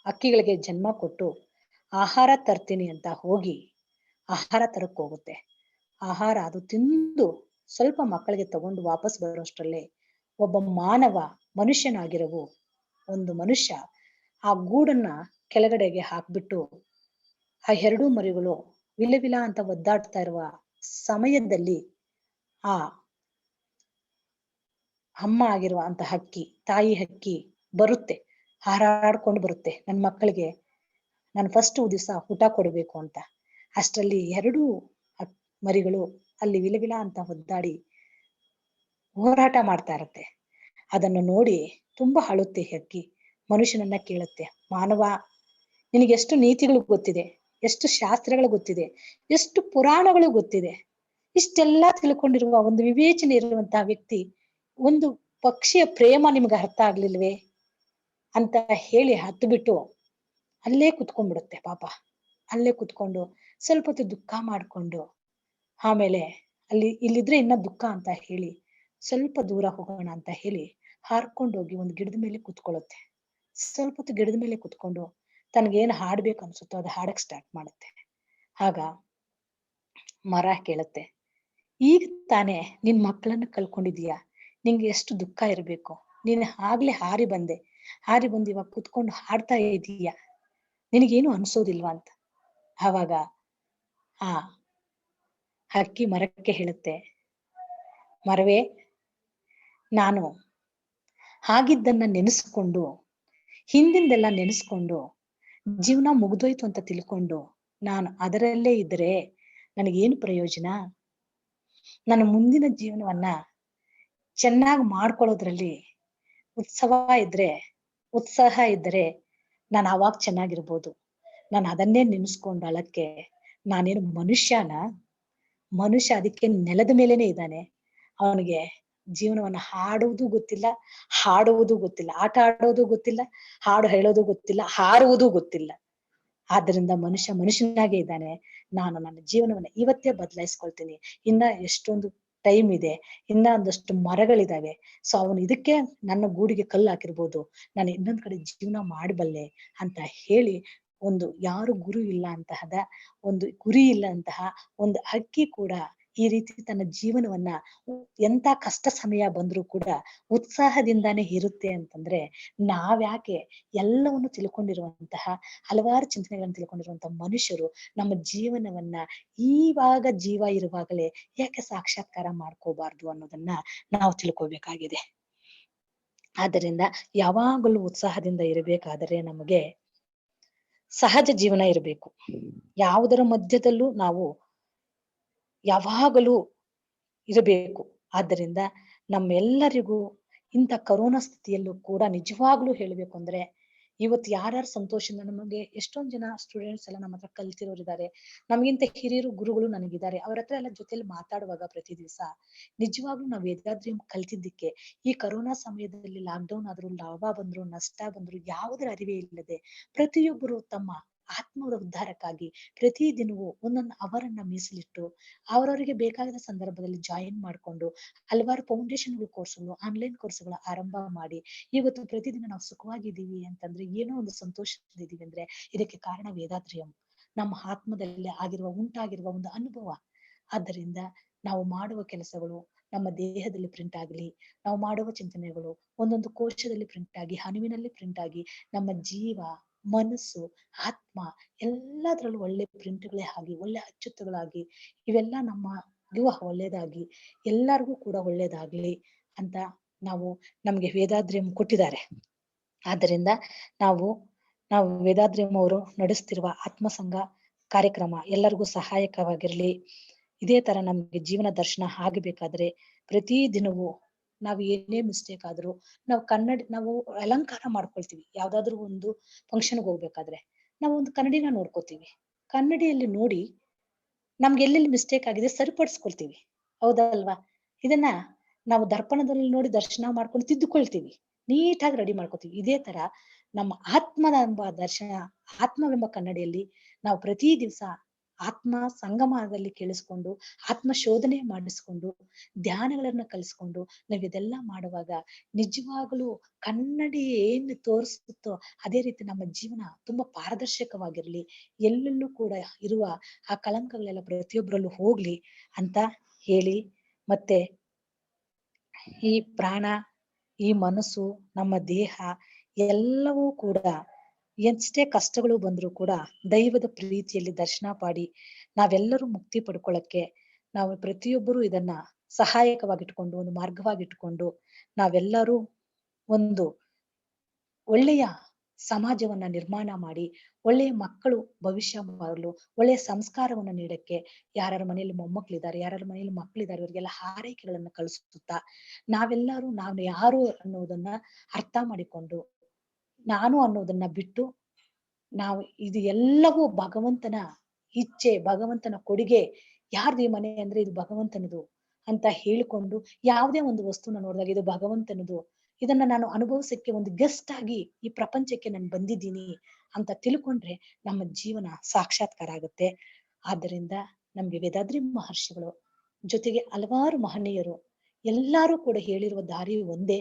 ಹಕ್ಕಿಗಳಿಗೆ ಜನ್ಮ ಕೊಟ್ಟು ಆಹಾರ ತರ್ತೀನಿ ಅಂತ ಹೋಗಿ ಆಹಾರ ತರಕ್ ಹೋಗುತ್ತೆ. ಆಹಾರ ಅದು ತಿಂದು ಸ್ವಲ್ಪ ಮಕ್ಕಳಿಗೆ ತಗೊಂಡು ವಾಪಸ್ ಬರೋಷ್ಟ್ರಲ್ಲೇ ಒಬ್ಬ ಮನುಷ್ಯನಾಗಿರವು ಒಂದು ಮನುಷ್ಯ ಆ ಗೂಡನ್ನ ಕೆಳಗಡೆಗೆ ಹಾಕ್ಬಿಟ್ಟು ಆ 2 ಮರಿಗಳು ವಿಲವಿಲ ಅಂತ ಒದ್ದಾಡ್ತಾ ಇರುವ ಸಮಯದಲ್ಲಿ ಆ ಅಮ್ಮ ಆಗಿರುವ ಅಂತ ಹಕ್ಕಿ, ತಾಯಿ ಹಕ್ಕಿ ಬರುತ್ತೆ, ಹಾರಾಡ್ಕೊಂಡು ಬರುತ್ತೆ, ನನ್ ಮಕ್ಕಳಿಗೆ ನಾನು ಫಸ್ಟ್ ದಿವಸ ಊಟ ಕೊಡ್ಬೇಕು ಅಂತ. ಅಷ್ಟರಲ್ಲಿ 2 ಮರಿಗಳು ಅಲ್ಲಿ ವಿಲವಿಲ ಅಂತ ಒದ್ದಾಡಿ ಹೋರಾಟ ಮಾಡ್ತಾ ಇರತ್ತೆ. ಅದನ್ನು ನೋಡಿ ತುಂಬಾ ಅಳುತ್ತೆ ಹಕ್ಕಿ. ಮನುಷ್ಯನನ್ನ ಕೇಳುತ್ತೆ, ಮಾನವ, ನಿನಗೆ ಎಷ್ಟು ನೀತಿಗಳು ಗೊತ್ತಿದೆ, ಎಷ್ಟು ಶಾಸ್ತ್ರಗಳು ಗೊತ್ತಿದೆ, ಎಷ್ಟು ಪುರಾಣಗಳು ಗೊತ್ತಿದೆ, ಇಷ್ಟೆಲ್ಲಾ ತಿಳ್ಕೊಂಡಿರುವ ಒಂದು ವಿವೇಚನೆ ಇರುವಂತಹ ವ್ಯಕ್ತಿ, ಒಂದು ಪಕ್ಷಿಯ ಪ್ರೇಮ ನಿಮ್ಗೆ ಅರ್ಥ ಆಗ್ಲಿಲ್ವೇ ಅಂತ ಹೇಳಿ ಹತ್ತು ಬಿಟ್ಟು ಅಲ್ಲೇ ಕುತ್ಕೊಂಡ್ಬಿಡುತ್ತೆ ಪಾಪ. ಅಲ್ಲೇ ಕುತ್ಕೊಂಡು ಸ್ವಲ್ಪ ಹೊತ್ತು ದುಃಖ ಮಾಡ್ಕೊಂಡು ಆಮೇಲೆ ಇಲ್ಲಿದ್ರೆ ಇನ್ನ ದುಃಖ ಅಂತ ಹೇಳಿ ಸ್ವಲ್ಪ ದೂರ ಹೋಗೋಣ ಅಂತ ಹೇಳಿ ಹಾರ್ಕೊಂಡೋಗಿ ಒಂದು ಗಿಡದ ಮೇಲೆ ಕುತ್ಕೊಳ್ಳುತ್ತೆ. ಸ್ವಲ್ಪ ಹೊತ್ತು ಗಿಡದ ಮೇಲೆ ಕುತ್ಕೊಂಡು ತನ್ಗೇನ್ ಹಾಡ್ಬೇಕು ಅನ್ಸುತ್ತೋ ಅದು ಹಾಡಕ್ ಸ್ಟಾರ್ಟ್ ಮಾಡುತ್ತೆ. ಆಗ ಮರ ಕೇಳುತ್ತೆ, ಈಗ ತಾನೇ ನಿನ್ ಮಕ್ಕಳನ್ನ ಕಳ್ಕೊಂಡಿದೀಯ, ನಿಂಗೆ ಎಷ್ಟು ದುಃಖ ಇರ್ಬೇಕು, ನೀನ್ ಆಗ್ಲೇ ಹಾರಿ ಬಂದು ಇವಾಗ ಕುತ್ಕೊಂಡು ಹಾಡ್ತಾ ಇದೀಯ, ನಿನಗೇನು ಅನ್ಸೋದಿಲ್ವಾ ಅಂತ. ಆವಾಗ ಆ ಹಕ್ಕಿ ಮರಕ್ಕೆ ಹೇಳುತ್ತೆ, ಮರವೇ, ನಾನು ಆಗಿದ್ದನ್ನ ನೆನೆಸ್ಕೊಂಡು, ಹಿಂದಿಂದೆಲ್ಲ ನೆನೆಸ್ಕೊಂಡು ಜೀವನ ಮುಗ್ದೋಯ್ತು ಅಂತ ತಿಳ್ಕೊಂಡು ನಾನು ಅದರಲ್ಲೇ ಇದ್ರೆ ನನಗೇನು ಪ್ರಯೋಜನ? ನನ್ನ ಮುಂದಿನ ಜೀವನವನ್ನ ಚೆನ್ನಾಗಿ ಮಾಡ್ಕೊಳ್ಳೋದ್ರಲ್ಲಿ ಉತ್ಸಾಹ ಇದ್ರೆ ನಾನು ಅವಾಗ ಚೆನ್ನಾಗಿರ್ಬೋದು. ನಾನು ಅದನ್ನೇ ನೆನೆಸ್ಕೊಂಡು ಅಳಕ್ಕೆ ನಾನೇನು ಮನುಷ್ಯ ಅದಕ್ಕೆ ನೆಲದ ಮೇಲೇನೆ ಇದ್ದಾನೆ. ಅವನಿಗೆ ಜೀವನವನ್ನ ಹಾಡುವುದು ಗೊತ್ತಿಲ್ಲ, ಆಟ ಆಡೋದು ಗೊತ್ತಿಲ್ಲ, ಹಾಡು ಹೇಳೋದು ಗೊತ್ತಿಲ್ಲ, ಹಾರುವುದು ಗೊತ್ತಿಲ್ಲ. ಆದ್ರಿಂದ ಮನುಷ್ಯನಾಗೆ ಇದ್ದಾನೆ. ನಾನು ನನ್ನ ಜೀವನವನ್ನ ಇವತ್ತೇ ಬದಲಾಯಿಸ್ಕೊಳ್ತೀನಿ. ಇನ್ನ ಎಷ್ಟೊಂದು ಟೈಮ್ ಇದೆ, ಇನ್ನ ಒಂದಷ್ಟು ಮರಗಳಿದಾವೆ. ಸೊ ಅವನು ಇದಕ್ಕೆ ನನ್ನ ಗೂಡಿಗೆ ಕಲ್ಲು ಹಾಕಿರ್ಬೋದು, ನಾನು ಇನ್ನೊಂದ್ ಕಡೆ ಜೀವನ ಮಾಡಬಲ್ಲೆ ಅಂತ ಹೇಳಿ ಯಾರು ಗುರು ಇಲ್ಲ ಅಂತಹದ, ಒಂದು ಗುರಿ ಇಲ್ಲ ಅಂತಹ ಒಂದು ಹಕ್ಕಿ ಕೂಡ ಈ ರೀತಿ ತನ್ನ ಜೀವನವನ್ನ ಎಂತ ಕಷ್ಟ ಸಮಯ ಬಂದ್ರೂ ಕೂಡ ಉತ್ಸಾಹದಿಂದಾನೇ ಇರುತ್ತೆ ಅಂತಂದ್ರೆ ನಾವ್ಯಾಕೆ ಎಲ್ಲವನ್ನು ತಿಳ್ಕೊಂಡಿರುವಂತಹ ಹಲವಾರು ಚಿಂತನೆಗಳನ್ನು ತಿಳ್ಕೊಂಡಿರುವಂತಹ ಮನುಷ್ಯರು ನಮ್ಮ ಜೀವನವನ್ನ ಈವಾಗ ಜೀವ ಇರುವಾಗಲೇ ಯಾಕೆ ಸಾಕ್ಷಾತ್ಕಾರ ಮಾಡ್ಕೋಬಾರ್ದು ಅನ್ನೋದನ್ನ ನಾವು ತಿಳ್ಕೊಬೇಕಾಗಿದೆ. ಆದ್ದರಿಂದ ಯಾವಾಗಲೂ ಉತ್ಸಾಹದಿಂದ ಇರಬೇಕಾದರೆ ನಮಗೆ ಸಹಜ ಜೀವನ ಇರಬೇಕು. ಯಾವುದರ ಮಧ್ಯದಲ್ಲೂ ನಾವು ಯಾವಾಗಲೂ ಇರಬೇಕು. ಆದ್ದರಿಂದ ನಮ್ಮೆಲ್ಲರಿಗೂ ಇಂಥ ಕರೋನಾ ಸ್ಥಿತಿಯಲ್ಲೂ ಕೂಡ ನಿಜವಾಗ್ಲೂ ಹೇಳ್ಬೇಕು ಅಂದ್ರೆ ಇವತ್ತು ಯಾರ್ಯಾರು ಸಂತೋಷದಿಂದ ನಮಗೆ ಎಷ್ಟೊಂದ್ ಜನ ಸ್ಟೂಡೆಂಟ್ಸ್ ಎಲ್ಲ ನಮ್ಮ ಹತ್ರ ಕಲ್ತಿರೋರಿದ್ದಾರೆ, ನಮಗಿಂತ ಹಿರಿಯರು ಗುರುಗಳು ನನಗಿದ್ದಾರೆ. ಅವ್ರ ಹತ್ರ ಎಲ್ಲ ಜೊತೆಲಿ ಮಾತಾಡುವಾಗ ಪ್ರತಿ ದಿವಸ ನಿಜವಾಗ್ಲೂ ನಾವು ವೇದಾದ್ರಿ ಕಲ್ತಿದ್ದಕ್ಕೆ ಈ ಕರೋನಾ ಸಮಯದಲ್ಲಿ ಲಾಕ್ಡೌನ್ ಆದ್ರೂ, ಲಾಭ ಬಂದ್ರು, ನಷ್ಟ ಬಂದ್ರು ಯಾವುದರ ಅರಿವೇ ಇಲ್ಲದೆ ಪ್ರತಿಯೊಬ್ಬರು ತಮ್ಮ ಆತ್ಮದ ಉದ್ಧಾರಕ್ಕಾಗಿ ಪ್ರತಿ ದಿನವೂ ಒಂದೊಂದು ಅವರನ್ನ ಮೀಸಲಿಟ್ಟು ಅವರವರಿಗೆ ಬೇಕಾದ ಸಂದರ್ಭದಲ್ಲಿ ಜಾಯಿನ್ ಮಾಡ್ಕೊಂಡು ಹಲವಾರು ಫೌಂಡೇಶನ್ ಕೋರ್ಸ್ಗಳು, ಆನ್ಲೈನ್ ಕೋರ್ಸ್ಗಳು ಆರಂಭ ಮಾಡಿ ಇವತ್ತು ಪ್ರತಿದಿನ ನಾವು ಸುಖವಾಗಿದ್ದೀವಿ ಅಂತಂದ್ರೆ ಏನೋ ಒಂದು ಸಂತೋಷದಿದ್ದೀವಿ ಅಂದ್ರೆ ಇದಕ್ಕೆ ಕಾರಣ ವೇದಾದ್ರಿಯಂ, ನಮ್ಮ ಆತ್ಮದಲ್ಲಿ ಉಂಟಾಗಿರುವ ಒಂದು ಅನುಭವ. ಆದ್ದರಿಂದ ನಾವು ಮಾಡುವ ಕೆಲಸಗಳು ನಮ್ಮ ದೇಹದಲ್ಲಿ ಪ್ರಿಂಟ್ ಆಗಲಿ, ನಾವು ಮಾಡುವ ಚಿಂತನೆಗಳು ಒಂದೊಂದು ಕೋಶದಲ್ಲಿ ಪ್ರಿಂಟ್ ಆಗಿ, ಅಣುವಿನಲ್ಲಿ ಪ್ರಿಂಟ್ ಆಗಿ ನಮ್ಮ ಜೀವ, ಮನಸ್ಸು, ಆತ್ಮ ಎಲ್ಲದರಲ್ಲೂ ಒಳ್ಳೆ ಪ್ರಿಂಟ್ಗಳೇ ಆಗಿ, ಒಳ್ಳೆ ಅಚ್ಚುತ್ತುಗಳಾಗಿ ಇವೆಲ್ಲ ಒಳ್ಳೇದಾಗಿ ಎಲ್ಲರಿಗೂ ಕೂಡ ಒಳ್ಳೇದಾಗ್ಲಿ ಅಂತ ನಮ್ಗೆ ವೇದಾದ್ರಿಯಂ ಕೊಟ್ಟಿದ್ದಾರೆ. ಆದ್ದರಿಂದ ನಾವು ವೇದಾದ್ರಿಯಂ ಅವರು ನಡೆಸ್ತಿರುವ ಆತ್ಮಸಂಘ ಕಾರ್ಯಕ್ರಮ ಎಲ್ಲರಿಗೂ ಸಹಾಯಕವಾಗಿರ್ಲಿ. ಇದೇ ತರ ನಮ್ಗೆ ಜೀವನ ದರ್ಶನ ಆಗಬೇಕಾದ್ರೆ ಪ್ರತಿ ದಿನವೂ ನಾವು ಏನೇ ಮಿಸ್ಟೇಕ್ ಆದ್ರೂ ನಾವು ಅಲಂಕಾರ ಮಾಡ್ಕೊಳ್ತೀವಿ. ಯಾವ್ದಾದ್ರು ಒಂದು ಫಂಕ್ಷನ್ಗೆ ಹೋಗ್ಬೇಕಾದ್ರೆ ನಾವು ಒಂದು ಕನ್ನಡಿನ ನೋಡ್ಕೋತೀವಿ. ಕನ್ನಡಿಯಲ್ಲಿ ನೋಡಿ ನಮ್ಗೆ ಎಲ್ಲೆಲ್ಲಿ ಮಿಸ್ಟೇಕ್ ಆಗಿದೆ ಸರಿಪಡಿಸ್ಕೊಳ್ತೀವಿ, ಹೌದಲ್ವಾ? ಇದನ್ನ ನಾವು ದರ್ಪಣದಲ್ಲಿ ನೋಡಿ ದರ್ಶನ ಮಾಡ್ಕೊಂಡು ತಿದ್ದುಕೊಳ್ತೀವಿ, ನೀಟಾಗಿ ರೆಡಿ ಮಾಡ್ಕೋತೀವಿ. ಇದೇ ತರ ನಮ್ಮ ಆತ್ಮವೆಂಬ ದರ್ಶನ, ಆತ್ಮವೆಂಬ ಕನ್ನಡಿಯಲ್ಲಿ ನಾವು ಪ್ರತಿ ದಿವಸ ಆತ್ಮ ಸಂಗಮದಲ್ಲಿ ಕೇಳಿಸ್ಕೊಂಡು, ಆತ್ಮ ಶೋಧನೆ ಮಾಡಿಸ್ಕೊಂಡು, ಧ್ಯಾನಗಳನ್ನ ಕಲಿಸ್ಕೊಂಡು ನಾವ್ ಇದೆಲ್ಲ ಮಾಡುವಾಗ ನಿಜವಾಗಲೂ ಕನ್ನಡಿ ಏನ್ ತೋರಿಸುತ್ತೋ ಅದೇ ರೀತಿ ನಮ್ಮ ಜೀವನ ತುಂಬಾ ಪಾರದರ್ಶಕವಾಗಿರ್ಲಿ, ಎಲ್ಲೆಲ್ಲೂ ಕೂಡ ಇರುವ ಆ ಕಳಂಕಗಳೆಲ್ಲ ಪ್ರತಿಯೊಬ್ಬರಲ್ಲೂ ಹೋಗ್ಲಿ ಅಂತ ಹೇಳಿ, ಮತ್ತೆ ಈ ಪ್ರಾಣ, ಈ ಮನಸ್ಸು, ನಮ್ಮ ದೇಹ ಎಲ್ಲವೂ ಕೂಡ ಎಷ್ಟೇ ಕಷ್ಟಗಳು ಬಂದ್ರು ಕೂಡ ದೈವದ ಪ್ರೀತಿಯಲ್ಲಿ ದರ್ಶನ ಪಾಡಿ ನಾವೆಲ್ಲರೂ ಮುಕ್ತಿ ಪಡ್ಕೊಳ್ಳಕ್ಕೆ ನಾವು ಪ್ರತಿಯೊಬ್ಬರು ಇದನ್ನ ಸಹಾಯಕವಾಗಿಟ್ಕೊಂಡು, ಒಂದು ಮಾರ್ಗವಾಗಿಟ್ಕೊಂಡು ನಾವೆಲ್ಲರೂ ಒಂದು ಒಳ್ಳೆಯ ಸಮಾಜವನ್ನ ನಿರ್ಮಾಣ ಮಾಡಿ ಒಳ್ಳೆಯ ಮಕ್ಕಳು ಭವಿಷ್ಯ ಮಾಡಲು ಒಳ್ಳೆಯ ಸಂಸ್ಕಾರವನ್ನ ನೀಡಕ್ಕೆ, ಯಾರ್ಯಾರ ಮನೆಯಲ್ಲಿ ಮೊಮ್ಮಕ್ಳಿದ್ದಾರೆ, ಯಾರ್ಯಾರ ಮನೆಯಲ್ಲಿ ಮಕ್ಕಳಿದ್ದಾರೆ ಇವರಿಗೆಲ್ಲ ಹಾರೈಕೆಗಳನ್ನ ಕಳಿಸುತ್ತಾ ನಾವೆಲ್ಲರೂ ನಾನು ಯಾರು ಅನ್ನೋದನ್ನ ಅರ್ಥ ಮಾಡಿಕೊಂಡು, ನಾನು ಅನ್ನೋದನ್ನ ಬಿಟ್ಟು ನಾವು ಇದು ಎಲ್ಲವೂ ಭಗವಂತನ ಇಚ್ಛೆ, ಭಗವಂತನ ಕೊಡುಗೆ. ಯಾರ್ದು ಈ ಮನೆ ಅಂದ್ರೆ ಇದು ಭಗವಂತನದು ಅಂತ ಹೇಳಿಕೊಂಡು ಯಾವುದೇ ಒಂದು ವಸ್ತುನ ನೋಡಿದಾಗ ಇದು ಭಗವಂತನದು, ಇದನ್ನ ನಾನು ಅನುಭವಿಸಕ್ಕೆ ಒಂದು ಗೆಸ್ಟ್ ಆಗಿ ಈ ಪ್ರಪಂಚಕ್ಕೆ ನಾನು ಬಂದಿದ್ದೀನಿ ಅಂತ ತಿಳ್ಕೊಂಡ್ರೆ ನಮ್ಮ ಜೀವನ ಸಾಕ್ಷಾತ್ಕಾರ ಆಗುತ್ತೆ. ಆದ್ದರಿಂದ ನಮ್ಗೆ ವೇದಾದ್ರಿ ಮಹರ್ಷಿಗಳು ಜೊತೆಗೆ ಹಲವಾರು ಮಹನೀಯರು ಎಲ್ಲಾರು ಕೂಡ ಹೇಳಿರುವ ದಾರಿ ಒಂದೇ.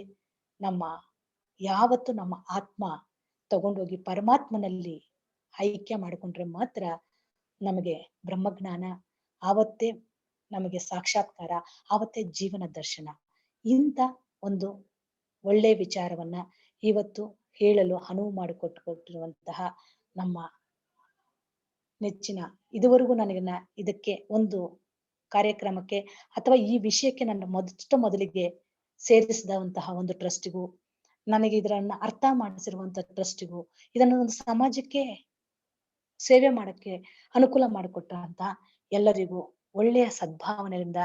ಯಾವತ್ತು ನಮ್ಮ ಆತ್ಮ ತಗೊಂಡೋಗಿ ಪರಮಾತ್ಮನಲ್ಲಿ ಐಕ್ಯ ಮಾಡಿಕೊಂಡ್ರೆ ಮಾತ್ರ ನಮಗೆ ಬ್ರಹ್ಮಜ್ಞಾನ, ಆವತ್ತೇ ನಮಗೆ ಸಾಕ್ಷಾತ್ಕಾರ, ಆವತ್ತೇ ಜೀವನ ದರ್ಶನ. ಇಂಥ ಒಂದು ಒಳ್ಳೆ ವಿಚಾರವನ್ನ ಇವತ್ತು ಹೇಳಲು ಅನುವು ಮಾಡಿಕೊಟ್ಟಿರುವಂತಹ ನಮ್ಮ ನೆಚ್ಚಿನ, ಇದುವರೆಗೂ ಇದಕ್ಕೆ ಒಂದು ಕಾರ್ಯಕ್ರಮಕ್ಕೆ ಅಥವಾ ಈ ವಿಷಯಕ್ಕೆ ನನ್ನ ಮೊದಲಿಗೆ ಸೇರಿಸಿದಂತಹ ಒಂದು ಟ್ರಸ್ಟಿಗೂ, ನನಗೆ ಇದನ್ನ ಅರ್ಥ ಮಾಡಿಸಿರುವಂತಹ ಟ್ರಸ್ಟಿಗೂ, ಇದನ್ನ ಒಂದು ಸಮಾಜಕ್ಕೆ ಸೇವೆ ಮಾಡಕ್ಕೆ ಅನುಕೂಲ ಮಾಡಿಕೊಟ್ಟಂತ ಎಲ್ಲರಿಗೂ ಒಳ್ಳೆಯ ಸದ್ಭಾವನೆಯಿಂದ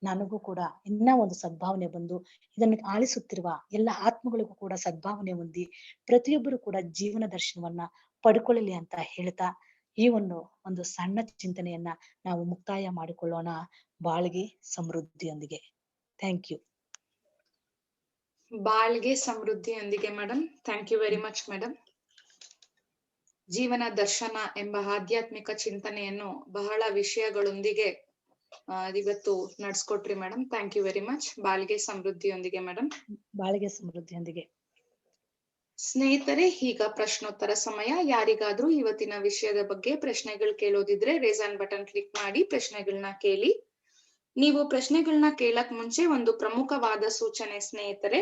ನನಗೂ ಕೂಡ ಇನ್ನ ಒಂದು ಸದ್ಭಾವನೆ ಬಂದು ಇದನ್ನು ಆಲಿಸುತ್ತಿರುವ ಎಲ್ಲ ಆತ್ಮಗಳಿಗೂ ಕೂಡ ಸದ್ಭಾವನೆ ಹೊಂದಿ ಪ್ರತಿಯೊಬ್ಬರು ಕೂಡ ಜೀವನ ದರ್ಶನವನ್ನ ಪಡ್ಕೊಳ್ಳಲಿ ಅಂತ ಹೇಳ್ತಾ ಈ ಒಂದು ಸಣ್ಣ ಚಿಂತನೆಯನ್ನ ನಾವು ಮುಕ್ತಾಯ ಮಾಡಿಕೊಳ್ಳೋಣ. ಬಾಳ್ಗೆ ಸಮೃದ್ಧಿಯೊಂದಿಗೆ. Thank you. ಬಾಳ್ಗೆ ಸಮೃದ್ಧಿಯೊಂದಿಗೆ madam. Thank you very much madam. ಜೀವನ ದರ್ಶನ ಎಂಬ ಆಧ್ಯಾತ್ಮಿಕ ಚಿಂತನೆಯನ್ನು ಬಹಳ ವಿಷಯಗಳೊಂದಿಗೆ ಇವತ್ತು ನಡ್ಸ್ಕೊಟ್ರಿ madam. Thank you very much. ಬಾಳ್ಗೆ ಸಮೃದ್ಧಿಯೊಂದಿಗೆ ಮೇಡಮ್. ಬಾಳ್ಗೆ ಸಮೃದ್ಧಿಯೊಂದಿಗೆ. ಸ್ನೇಹಿತರೆ, ಈಗ ಪ್ರಶ್ನೋತ್ತರ ಸಮಯ. ಯಾರಿಗಾದ್ರೂ ಇವತ್ತಿನ ವಿಷಯದ ಬಗ್ಗೆ ಪ್ರಶ್ನೆಗಳು ಕೇಳೋದಿದ್ರೆ ರೇಸ್ ಆನ್ ಬಟನ್ ಕ್ಲಿಕ್ ಮಾಡಿ ಪ್ರಶ್ನೆಗಳನ್ನ ಕೇಳಿ. ನೀವು ಪ್ರಶ್ನೆಗಳನ್ನ ಕೇಳಕ್ ಮುಂಚೆ ಒಂದು ಪ್ರಮುಖವಾದ ಸೂಚನೆ ಸ್ನೇಹಿತರೆ.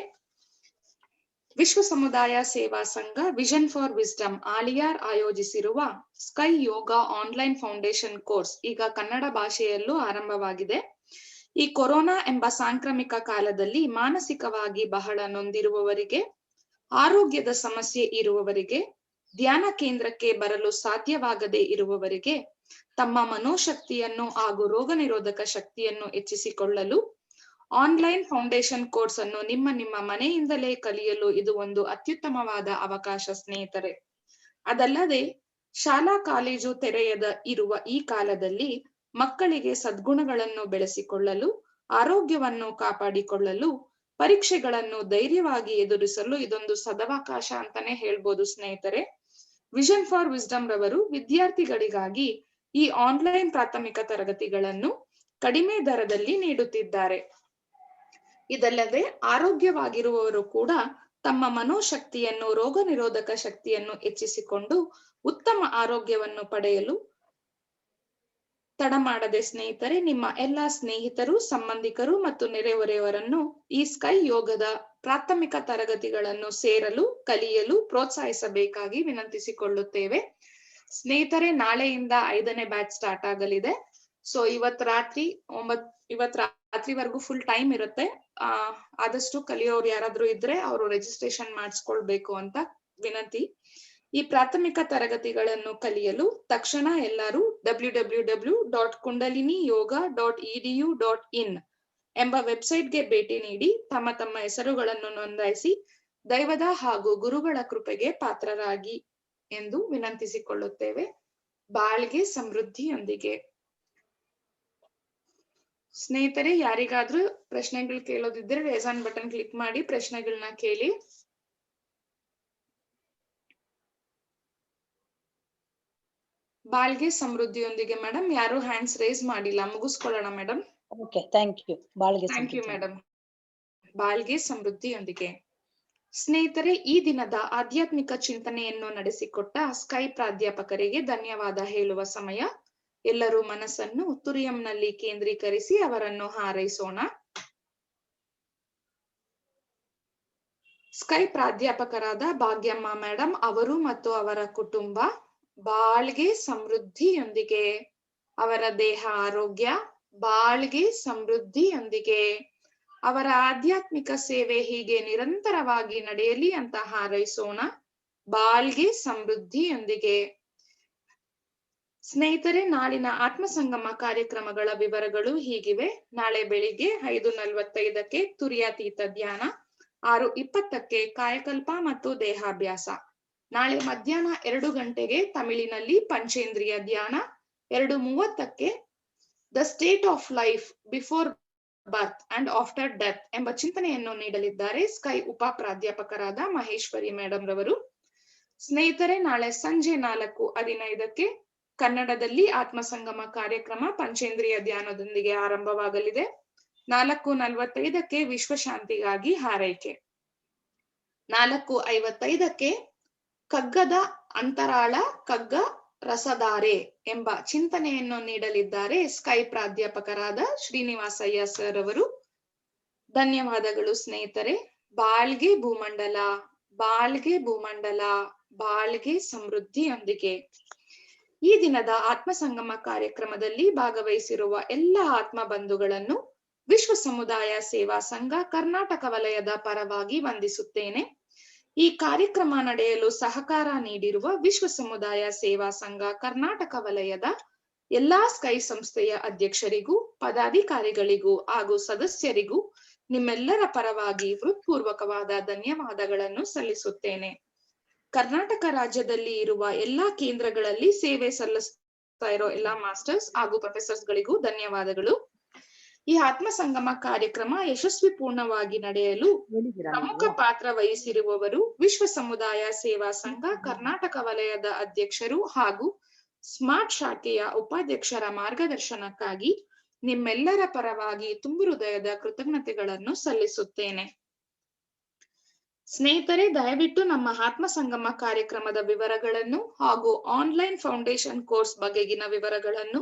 ವಿಶ್ವ ಸಮುದಾಯ ಸೇವಾ ಸಂಘ ವಿಷನ್ ಫಾರ್ ವಿಸ್ಡಮ್ ಆಲಿಯಾರ್ ಆಯೋಜಿಸಿರುವ ಸ್ಕೈ ಯೋಗ ಆನ್ಲೈನ್ ಫೌಂಡೇಶನ್ ಕೋರ್ಸ್ ಈಗ ಕನ್ನಡ ಭಾಷೆಯಲ್ಲೂ ಆರಂಭವಾಗಿದೆ. ಈ ಕೊರೋನಾ ಎಂಬ ಸಾಂಕ್ರಾಮಿಕ ಕಾಲದಲ್ಲಿ ಮಾನಸಿಕವಾಗಿ ಬಹಳ ನೊಂದಿರುವವರಿಗೆ, ಆರೋಗ್ಯದ ಸಮಸ್ಯೆ ಇರುವವರಿಗೆ, ಧ್ಯಾನ ಕೇಂದ್ರಕ್ಕೆ ಬರಲು ಸಾಧ್ಯವಾಗದೇ ಇರುವವರಿಗೆ ತಮ್ಮ ಮನೋಶಕ್ತಿಯನ್ನು ಹಾಗೂ ರೋಗ ನಿರೋಧಕ ಶಕ್ತಿಯನ್ನು ಹೆಚ್ಚಿಸಿಕೊಳ್ಳಲು ಆನ್ಲೈನ್ ಫೌಂಡೇಶನ್ ಕೋರ್ಸ್ ಅನ್ನು ನಿಮ್ಮ ಮನೆಯಿಂದಲೇ ಕಲಿಯಲು ಇದು ಒಂದು ಅತ್ಯುತ್ತಮವಾದ ಅವಕಾಶ ಸ್ನೇಹಿತರೆ. ಅದಲ್ಲದೆ ಶಾಲಾ ಕಾಲೇಜು ತೆರೆಯದ ಇರುವ ಈ ಕಾಲದಲ್ಲಿ ಮಕ್ಕಳಿಗೆ ಸದ್ಗುಣಗಳನ್ನು ಬೆಳೆಸಿಕೊಳ್ಳಲು, ಆರೋಗ್ಯವನ್ನು ಕಾಪಾಡಿಕೊಳ್ಳಲು, ಪರೀಕ್ಷೆಗಳನ್ನು ಧೈರ್ಯವಾಗಿ ಎದುರಿಸಲು ಇದೊಂದು ಸದವಕಾಶ ಅಂತಾನೆ ಹೇಳ್ಬೋದು ಸ್ನೇಹಿತರೆ. ವಿಷನ್ ಫಾರ್ ವಿಸ್ಡಮ್ ರವರು ವಿದ್ಯಾರ್ಥಿಗಳಿಗಾಗಿ ಈ ಆನ್ಲೈನ್ ಪ್ರಾಥಮಿಕ ತರಗತಿಗಳನ್ನು ಕಡಿಮೆ ದರದಲ್ಲಿ ನೀಡುತ್ತಿದ್ದಾರೆ. ಇದಲ್ಲದೆ ಆರೋಗ್ಯವಾಗಿರುವವರು ಕೂಡ ತಮ್ಮ ಮನೋಶಕ್ತಿಯನ್ನು, ರೋಗ ನಿರೋಧಕ ಶಕ್ತಿಯನ್ನು ಹೆಚ್ಚಿಸಿಕೊಂಡು ಉತ್ತಮ ಆರೋಗ್ಯವನ್ನು ಪಡೆಯಲು ತಡ ಮಾಡದೆ ಸ್ನೇಹಿತರೆ, ನಿಮ್ಮ ಎಲ್ಲಾ ಸ್ನೇಹಿತರು, ಸಂಬಂಧಿಕರು ಮತ್ತು ನೆರೆಹೊರೆಯವರನ್ನು ಈ ಸ್ಕೈ ಯೋಗದ ಪ್ರಾಥಮಿಕ ತರಗತಿಗಳನ್ನು ಸೇರಲು, ಕಲಿಯಲು ಪ್ರೋತ್ಸಾಹಿಸಬೇಕಾಗಿ ವಿನಂತಿಸಿಕೊಳ್ಳುತ್ತೇವೆ. ಸ್ನೇಹಿತರೆ, ನಾಳೆಯಿಂದ 5ನೇ ಬ್ಯಾಚ್ ಸ್ಟಾರ್ಟ್ ಆಗಲಿದೆ. ಸೊ ಇವತ್ ರಾತ್ರಿವರೆಗೂ ಫುಲ್ ಟೈಮ್ ಇರುತ್ತೆ. ಆದಷ್ಟು ಕಲಿಯೋರು ಯಾರಾದ್ರೂ ಇದ್ರೆ ಅವರು ರಿಜಿಸ್ಟ್ರೇಷನ್ ಮಾಡಿಸ್ಕೊಳ್ಬೇಕು ಅಂತ ವಿನಂತಿ. ಈ ಪ್ರಾಥಮಿಕ ತರಗತಿಗಳನ್ನು ಕಲಿಯಲು ತಕ್ಷಣ ಎಲ್ಲರೂ www.kundaliniyoga.edu.in ಎಂಬ ವೆಬ್ಸೈಟ್ಗೆ ಭೇಟಿ ನೀಡಿ ತಮ್ಮ ಹೆಸರುಗಳನ್ನು ನೋಂದಾಯಿಸಿ ದೈವದ ಹಾಗೂ ಗುರುಗಳ ಕೃಪೆಗೆ ಪಾತ್ರರಾಗಿ ಎಂದು ವಿನಂತಿಸಿಕೊಳ್ಳುತ್ತೇವೆ. ಬಾಳ್ಗೆ ಸಮೃದ್ಧಿಯೊಂದಿಗೆ. ಸ್ನೇಹಿತರೆ, ಯಾರಿಗಾದ್ರೂ ಪ್ರಶ್ನೆಗಳು ಕೇಳೋದಿದ್ರೆ ರೇಸ್ ಆನ್ ಬಟನ್ ಕ್ಲಿಕ್ ಮಾಡಿ ಪ್ರಶ್ನೆಗಳನ್ನ ಕೇಳಿ. ಬಾಳ್ಗೆ ಸಮೃದ್ಧಿಯೊಂದಿಗೆ ಮೇಡಮ್, ಯಾರು ಹ್ಯಾಂಡ್ಸ್ ರೇಸ್ ಮಾಡಿಲ್ಲ, ಮುಗಿಸ್ಕೊಳ್ಳೋಣ ಮೇಡಮ್. Okay, thank you. ಬಾಳ್ಗೆ ಥ್ಯಾಂಕ್ ಯು ಮೇಡಮ್. ಬಾಳ್ಗೆ ಸಮೃದ್ಧಿಯೊಂದಿಗೆ. ಸ್ನೇಹಿತರೆ, ಈ ದಿನದ ಆಧ್ಯಾತ್ಮಿಕ ಚಿಂತನೆಯನ್ನು ನಡೆಸಿಕೊಟ್ಟ ಸ್ಕೈ ಪ್ರಾಧ್ಯಾಪಕರಿಗೆ ಧನ್ಯವಾದ ಹೇಳುವ ಸಮಯ. ಎಲ್ಲರೂ ಮನಸ್ಸನ್ನು ತುರಿಯಂನಲ್ಲಿ ಕೇಂದ್ರೀಕರಿಸಿ ಅವರನ್ನು ಹಾರೈಸೋಣ. ಸ್ಕೈ ಪ್ರಾಧ್ಯಾಪಕರಾದ ಭಾಗ್ಯಮ್ಮ ಮೇಡಮ್ ಅವರು ಮತ್ತು ಅವರ ಕುಟುಂಬ ಬಾಳ್ಗೆ ಸಮೃದ್ಧಿಯೊಂದಿಗೆ, ಅವರ ದೇಹ ಆರೋಗ್ಯ ಬಾಳ್ಗೆ ಸಮೃದ್ಧಿಯೊಂದಿಗೆ, ಅವರ ಆಧ್ಯಾತ್ಮಿಕ ಸೇವೆ ಹೀಗೆ ನಿರಂತರವಾಗಿ ನಡೆಯಲಿ ಅಂತ ಹಾರೈಸೋಣ. ಬಾಳ್ಗೆ ಸಮೃದ್ಧಿಯೊಂದಿಗೆ. ಸ್ನೇಹಿತರೆ, ನಾಳಿನ ಆತ್ಮಸಂಗಮ ಕಾರ್ಯಕ್ರಮಗಳ ವಿವರಗಳು ಹೀಗಿವೆ. ನಾಳೆ ಬೆಳಿಗ್ಗೆ 5:45ಕ್ಕೆ ತುರಿಯಾತೀತ ಧ್ಯಾನ, 6:20ಕ್ಕೆ ಕಾಯಕಲ್ಪ ಮತ್ತು ದೇಹಾಭ್ಯಾಸ. ನಾಳೆ ಮಧ್ಯಾಹ್ನ 2 ಗಂಟೆಗೆ ತಮಿಳಿನಲ್ಲಿ ಪಂಚೇಂದ್ರಿಯ ಧ್ಯಾನ, 2:30ಕ್ಕೆ the state of life before birth and after death ಎಂಬ ಚಿಂತನೆಯನ್ನು ನೀಡಲಿದ್ದಾರೆ ಸ್ಕೈ ಉಪ ಪ್ರಾಧ್ಯಾಪಕರಾದ ಮಹೇಶ್ವರಿ ಮೇಡಮ್ ರವರು. ಸ್ನೇಹಿತರೆ, ನಾಳೆ ಸಂಜೆ 4:15ಕ್ಕೆ ಕನ್ನಡದಲ್ಲಿ ಆತ್ಮಸಂಗಮ ಕಾರ್ಯಕ್ರಮ ಪಂಚೇಂದ್ರಿಯ ಧ್ಯಾನದೊಂದಿಗೆ ಆರಂಭವಾಗಲಿದೆ. 4:45ಕ್ಕೆ ವಿಶ್ವಶಾಂತಿಗಾಗಿ ಹಾರೈಕೆ, 4:55ಕ್ಕೆ ಕಗ್ಗದ ಅಂತರಾಳ ಕಗ್ಗ ರಸಧಾರೆ ಎಂಬ ಚಿಂತನೆಯನ್ನು ನೀಡಲಿದ್ದಾರೆ ಸ್ಕೈ ಪ್ರಾಧ್ಯಾಪಕರಾದ ಶ್ರೀನಿವಾಸಯ್ಯ ಸರ್ ಅವರು. ಧನ್ಯವಾದಗಳು ಸ್ನೇಹಿತರೆ. ಬಾಳ್ಗೆ ಭೂಮಂಡಲ, ಬಾಳ್ಗೆ ಭೂಮಂಡಲ, ಬಾಳ್ಗೆ ಸಮೃದ್ಧಿಯೊಂದಿಗೆ. ಈ ದಿನದ ಆತ್ಮಸಂಗಮ ಕಾರ್ಯಕ್ರಮದಲ್ಲಿ ಭಾಗವಹಿಸಿರುವ ಎಲ್ಲ ಆತ್ಮ ಬಂಧುಗಳನ್ನು ವಿಶ್ವ ಸಮುದಾಯ ಸೇವಾ ಸಂಘ ಕರ್ನಾಟಕ ವಲಯದ ಪರವಾಗಿ ವಂದಿಸುತ್ತೇನೆ. ಈ ಕಾರ್ಯಕ್ರಮ ನಡೆಯಲು ಸಹಕಾರ ನೀಡಿರುವ ವಿಶ್ವ ಸಮುದಾಯ ಸೇವಾ ಸಂಘ ಕರ್ನಾಟಕ ವಲಯದ ಎಲ್ಲಾ ಸ್ಕೈ ಸಂಸ್ಥೆಯ ಅಧ್ಯಕ್ಷರಿಗೂ, ಪದಾಧಿಕಾರಿಗಳಿಗೂ ಹಾಗೂ ಸದಸ್ಯರಿಗೂ ನಿಮ್ಮೆಲ್ಲರ ಪರವಾಗಿ ಹೃತ್ಪೂರ್ವಕವಾದ ಧನ್ಯವಾದಗಳನ್ನು ಸಲ್ಲಿಸುತ್ತೇನೆ. ಕರ್ನಾಟಕ ರಾಜ್ಯದಲ್ಲಿ ಇರುವ ಎಲ್ಲಾ ಕೇಂದ್ರಗಳಲ್ಲಿ ಸೇವೆ ಸಲ್ಲಿಸ್ತಾ ಇರೋ ಎಲ್ಲಾ ಮಾಸ್ಟರ್ಸ್ ಹಾಗೂ ಪ್ರೊಫೆಸರ್ಸ್ ಗಳಿಗೂ ಧನ್ಯವಾದಗಳು. ಈ ಆತ್ಮಸಂಗಮ ಕಾರ್ಯಕ್ರಮ ಯಶಸ್ವಿ ಪೂರ್ಣವಾಗಿ ನಡೆಯಲು ಪ್ರಮುಖ ಪಾತ್ರ ವಹಿಸಿರುವವರು ವಿಶ್ವ ಸಮುದಾಯ ಸೇವಾ ಸಂಘ ಕರ್ನಾಟಕ ವಲಯದ ಅಧ್ಯಕ್ಷರು ಹಾಗೂ ಸ್ಮಾರ್ಟ್ ಶಾಖೆಯ ಉಪಾಧ್ಯಕ್ಷರ ಮಾರ್ಗದರ್ಶನಕ್ಕಾಗಿ ನಿಮ್ಮೆಲ್ಲರ ಪರವಾಗಿ ತುಂಬು ಹೃದಯದ ಕೃತಜ್ಞತೆಗಳನ್ನು ಸಲ್ಲಿಸುತ್ತೇನೆ. ಸ್ನೇಹಿತರೆ, ದಯವಿಟ್ಟು ನಮ್ಮ ಆತ್ಮಸಂಗಮ ಕಾರ್ಯಕ್ರಮದ ವಿವರಗಳನ್ನು ಹಾಗೂ ಆನ್ಲೈನ್ ಫೌಂಡೇಶನ್ ಕೋರ್ಸ್ ಬಗೆಗಿನ ವಿವರಗಳನ್ನು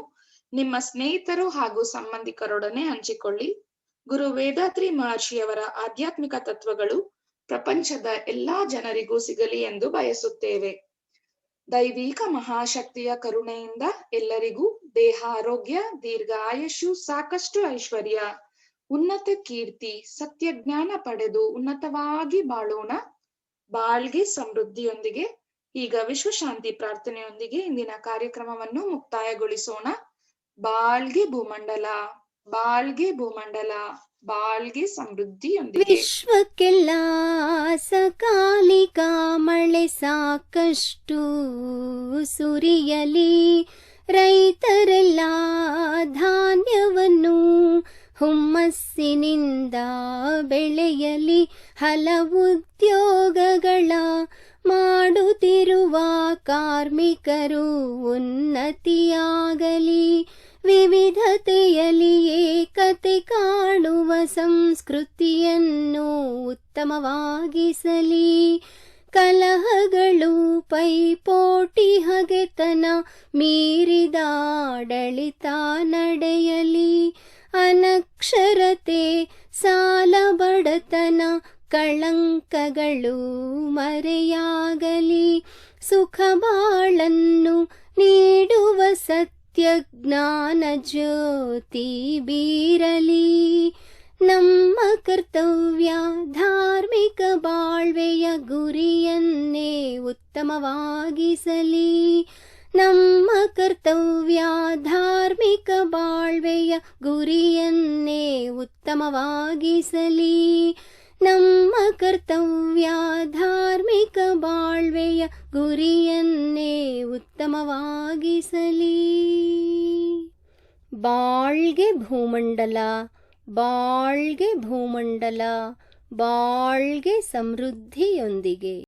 ನಿಮ್ಮ ಸ್ನೇಹಿತರು ಹಾಗೂ ಸಂಬಂಧಿಕರೊಡನೆ ಹಂಚಿಕೊಳ್ಳಿ. ಗುರು ವೇದಾದ್ರಿ ಮಹರ್ಷಿಯವರ ಆಧ್ಯಾತ್ಮಿಕ ತತ್ವಗಳು ಪ್ರಪಂಚದ ಎಲ್ಲಾ ಜನರಿಗೂ ಸಿಗಲಿ ಎಂದು ಬಯಸುತ್ತೇವೆ. ದೈವಿಕ ಮಹಾಶಕ್ತಿಯ ಕರುಣೆಯಿಂದ ಎಲ್ಲರಿಗೂ ದೇಹ ಆರೋಗ್ಯ, ದೀರ್ಘ ಆಯುಷು, ಸಾಕಷ್ಟು ಐಶ್ವರ್ಯ, ಉನ್ನತ ಕೀರ್ತಿ, ಸತ್ಯಜ್ಞಾನ ಪಡೆದು ಉನ್ನತವಾಗಿ ಬಾಳೋಣ. ಬಾಳ್ಗೆ ಸಮೃದ್ಧಿಯೊಂದಿಗೆ. ಈಗ ವಿಶ್ವಶಾಂತಿ ಪ್ರಾರ್ಥನೆಯೊಂದಿಗೆ ಇಂದಿನ ಕಾರ್ಯಕ್ರಮವನ್ನು ಮುಕ್ತಾಯಗೊಳಿಸೋಣ. ಬಾಳ್ಗೆ ಭೂಮಂಡಲ, ಬಾಳ್ಗೆ ಭೂಮಂಡಲ, ಬಾಳ್ಗೆ ಸಮೃದ್ಧಿಯೊಂದಿಗೆ. ವಿಶ್ವಕ್ಕೆಲ್ಲ ಸಕಾಲಿಕ ಮಳೆ ಸಾಕಷ್ಟು ಸುರಿಯಲಿ, ರೈತರೆಲ್ಲ ಧಾನ್ಯವನ್ನು ಹುಮ್ಮಸ್ಸಿನಿಂದ ಬೆಳೆಯಲಿ, ಹಲವು ಉದ್ಯೋಗಗಳ ಮಾಡುತ್ತಿರುವ ಕಾರ್ಮಿಕರು ಉನ್ನತಿಯಾಗಲಿ, ವಿವಿಧತೆಯಲ್ಲಿ ಏಕತೆ ಕಾಣುವ ಸಂಸ್ಕೃತಿಯನ್ನು ಉತ್ತಮವಾಗಿಸಲಿ, ಕಲಹಗಳು ಪೈಪೋಟಿ ಹಗೆತನ ಮೀರಿದ ಆಡಳಿತ ನಡೆಯಲಿ, ಅನಕ್ಷರತೆ ಸಾಲ ಬಡತನ ಕಳಂಕಗಳು ಮರೆಯಾಗಲಿ, ಸುಖ ಬಾಳನ್ನು ನೀಡುವ ಸತ್ಯ ಜ್ಞಾನ ಜ್ಯೋತಿ ಬೀರಲಿ, ನಮ್ಮ ಕರ್ತವ್ಯ ಧಾರ್ಮಿಕ ಬಾಳ್ವೆಯ ಗುರಿಯನ್ನೇ ಉತ್ತಮವಾಗಿಸಲಿ, ನಮ್ಮ ಕರ್ತವ್ಯ ಧಾರ್ಮಿಕ ಬಾಳ್ವೆಯ ಗುರಿಯನ್ನೇ ಉತ್ತಮವಾಗಿಸಲಿ, ನಮ್ಮ ಕರ್ತವ್ಯ ಧಾರ್ಮಿಕ ಬಾಳ್ವೆಯ ಗುರಿಯನ್ನೇ ಉತ್ತಮವಾಗಿಸಲಿ. ಬಾಳ್ಗೆ ಭೂಮಂಡಲ, ಬಾಳ್ಗೆ ಭೂಮಂಡಲ, ಬಾಳ್ಗೆ ಸಮೃದ್ಧಿಯೊಂದಿಗೆ.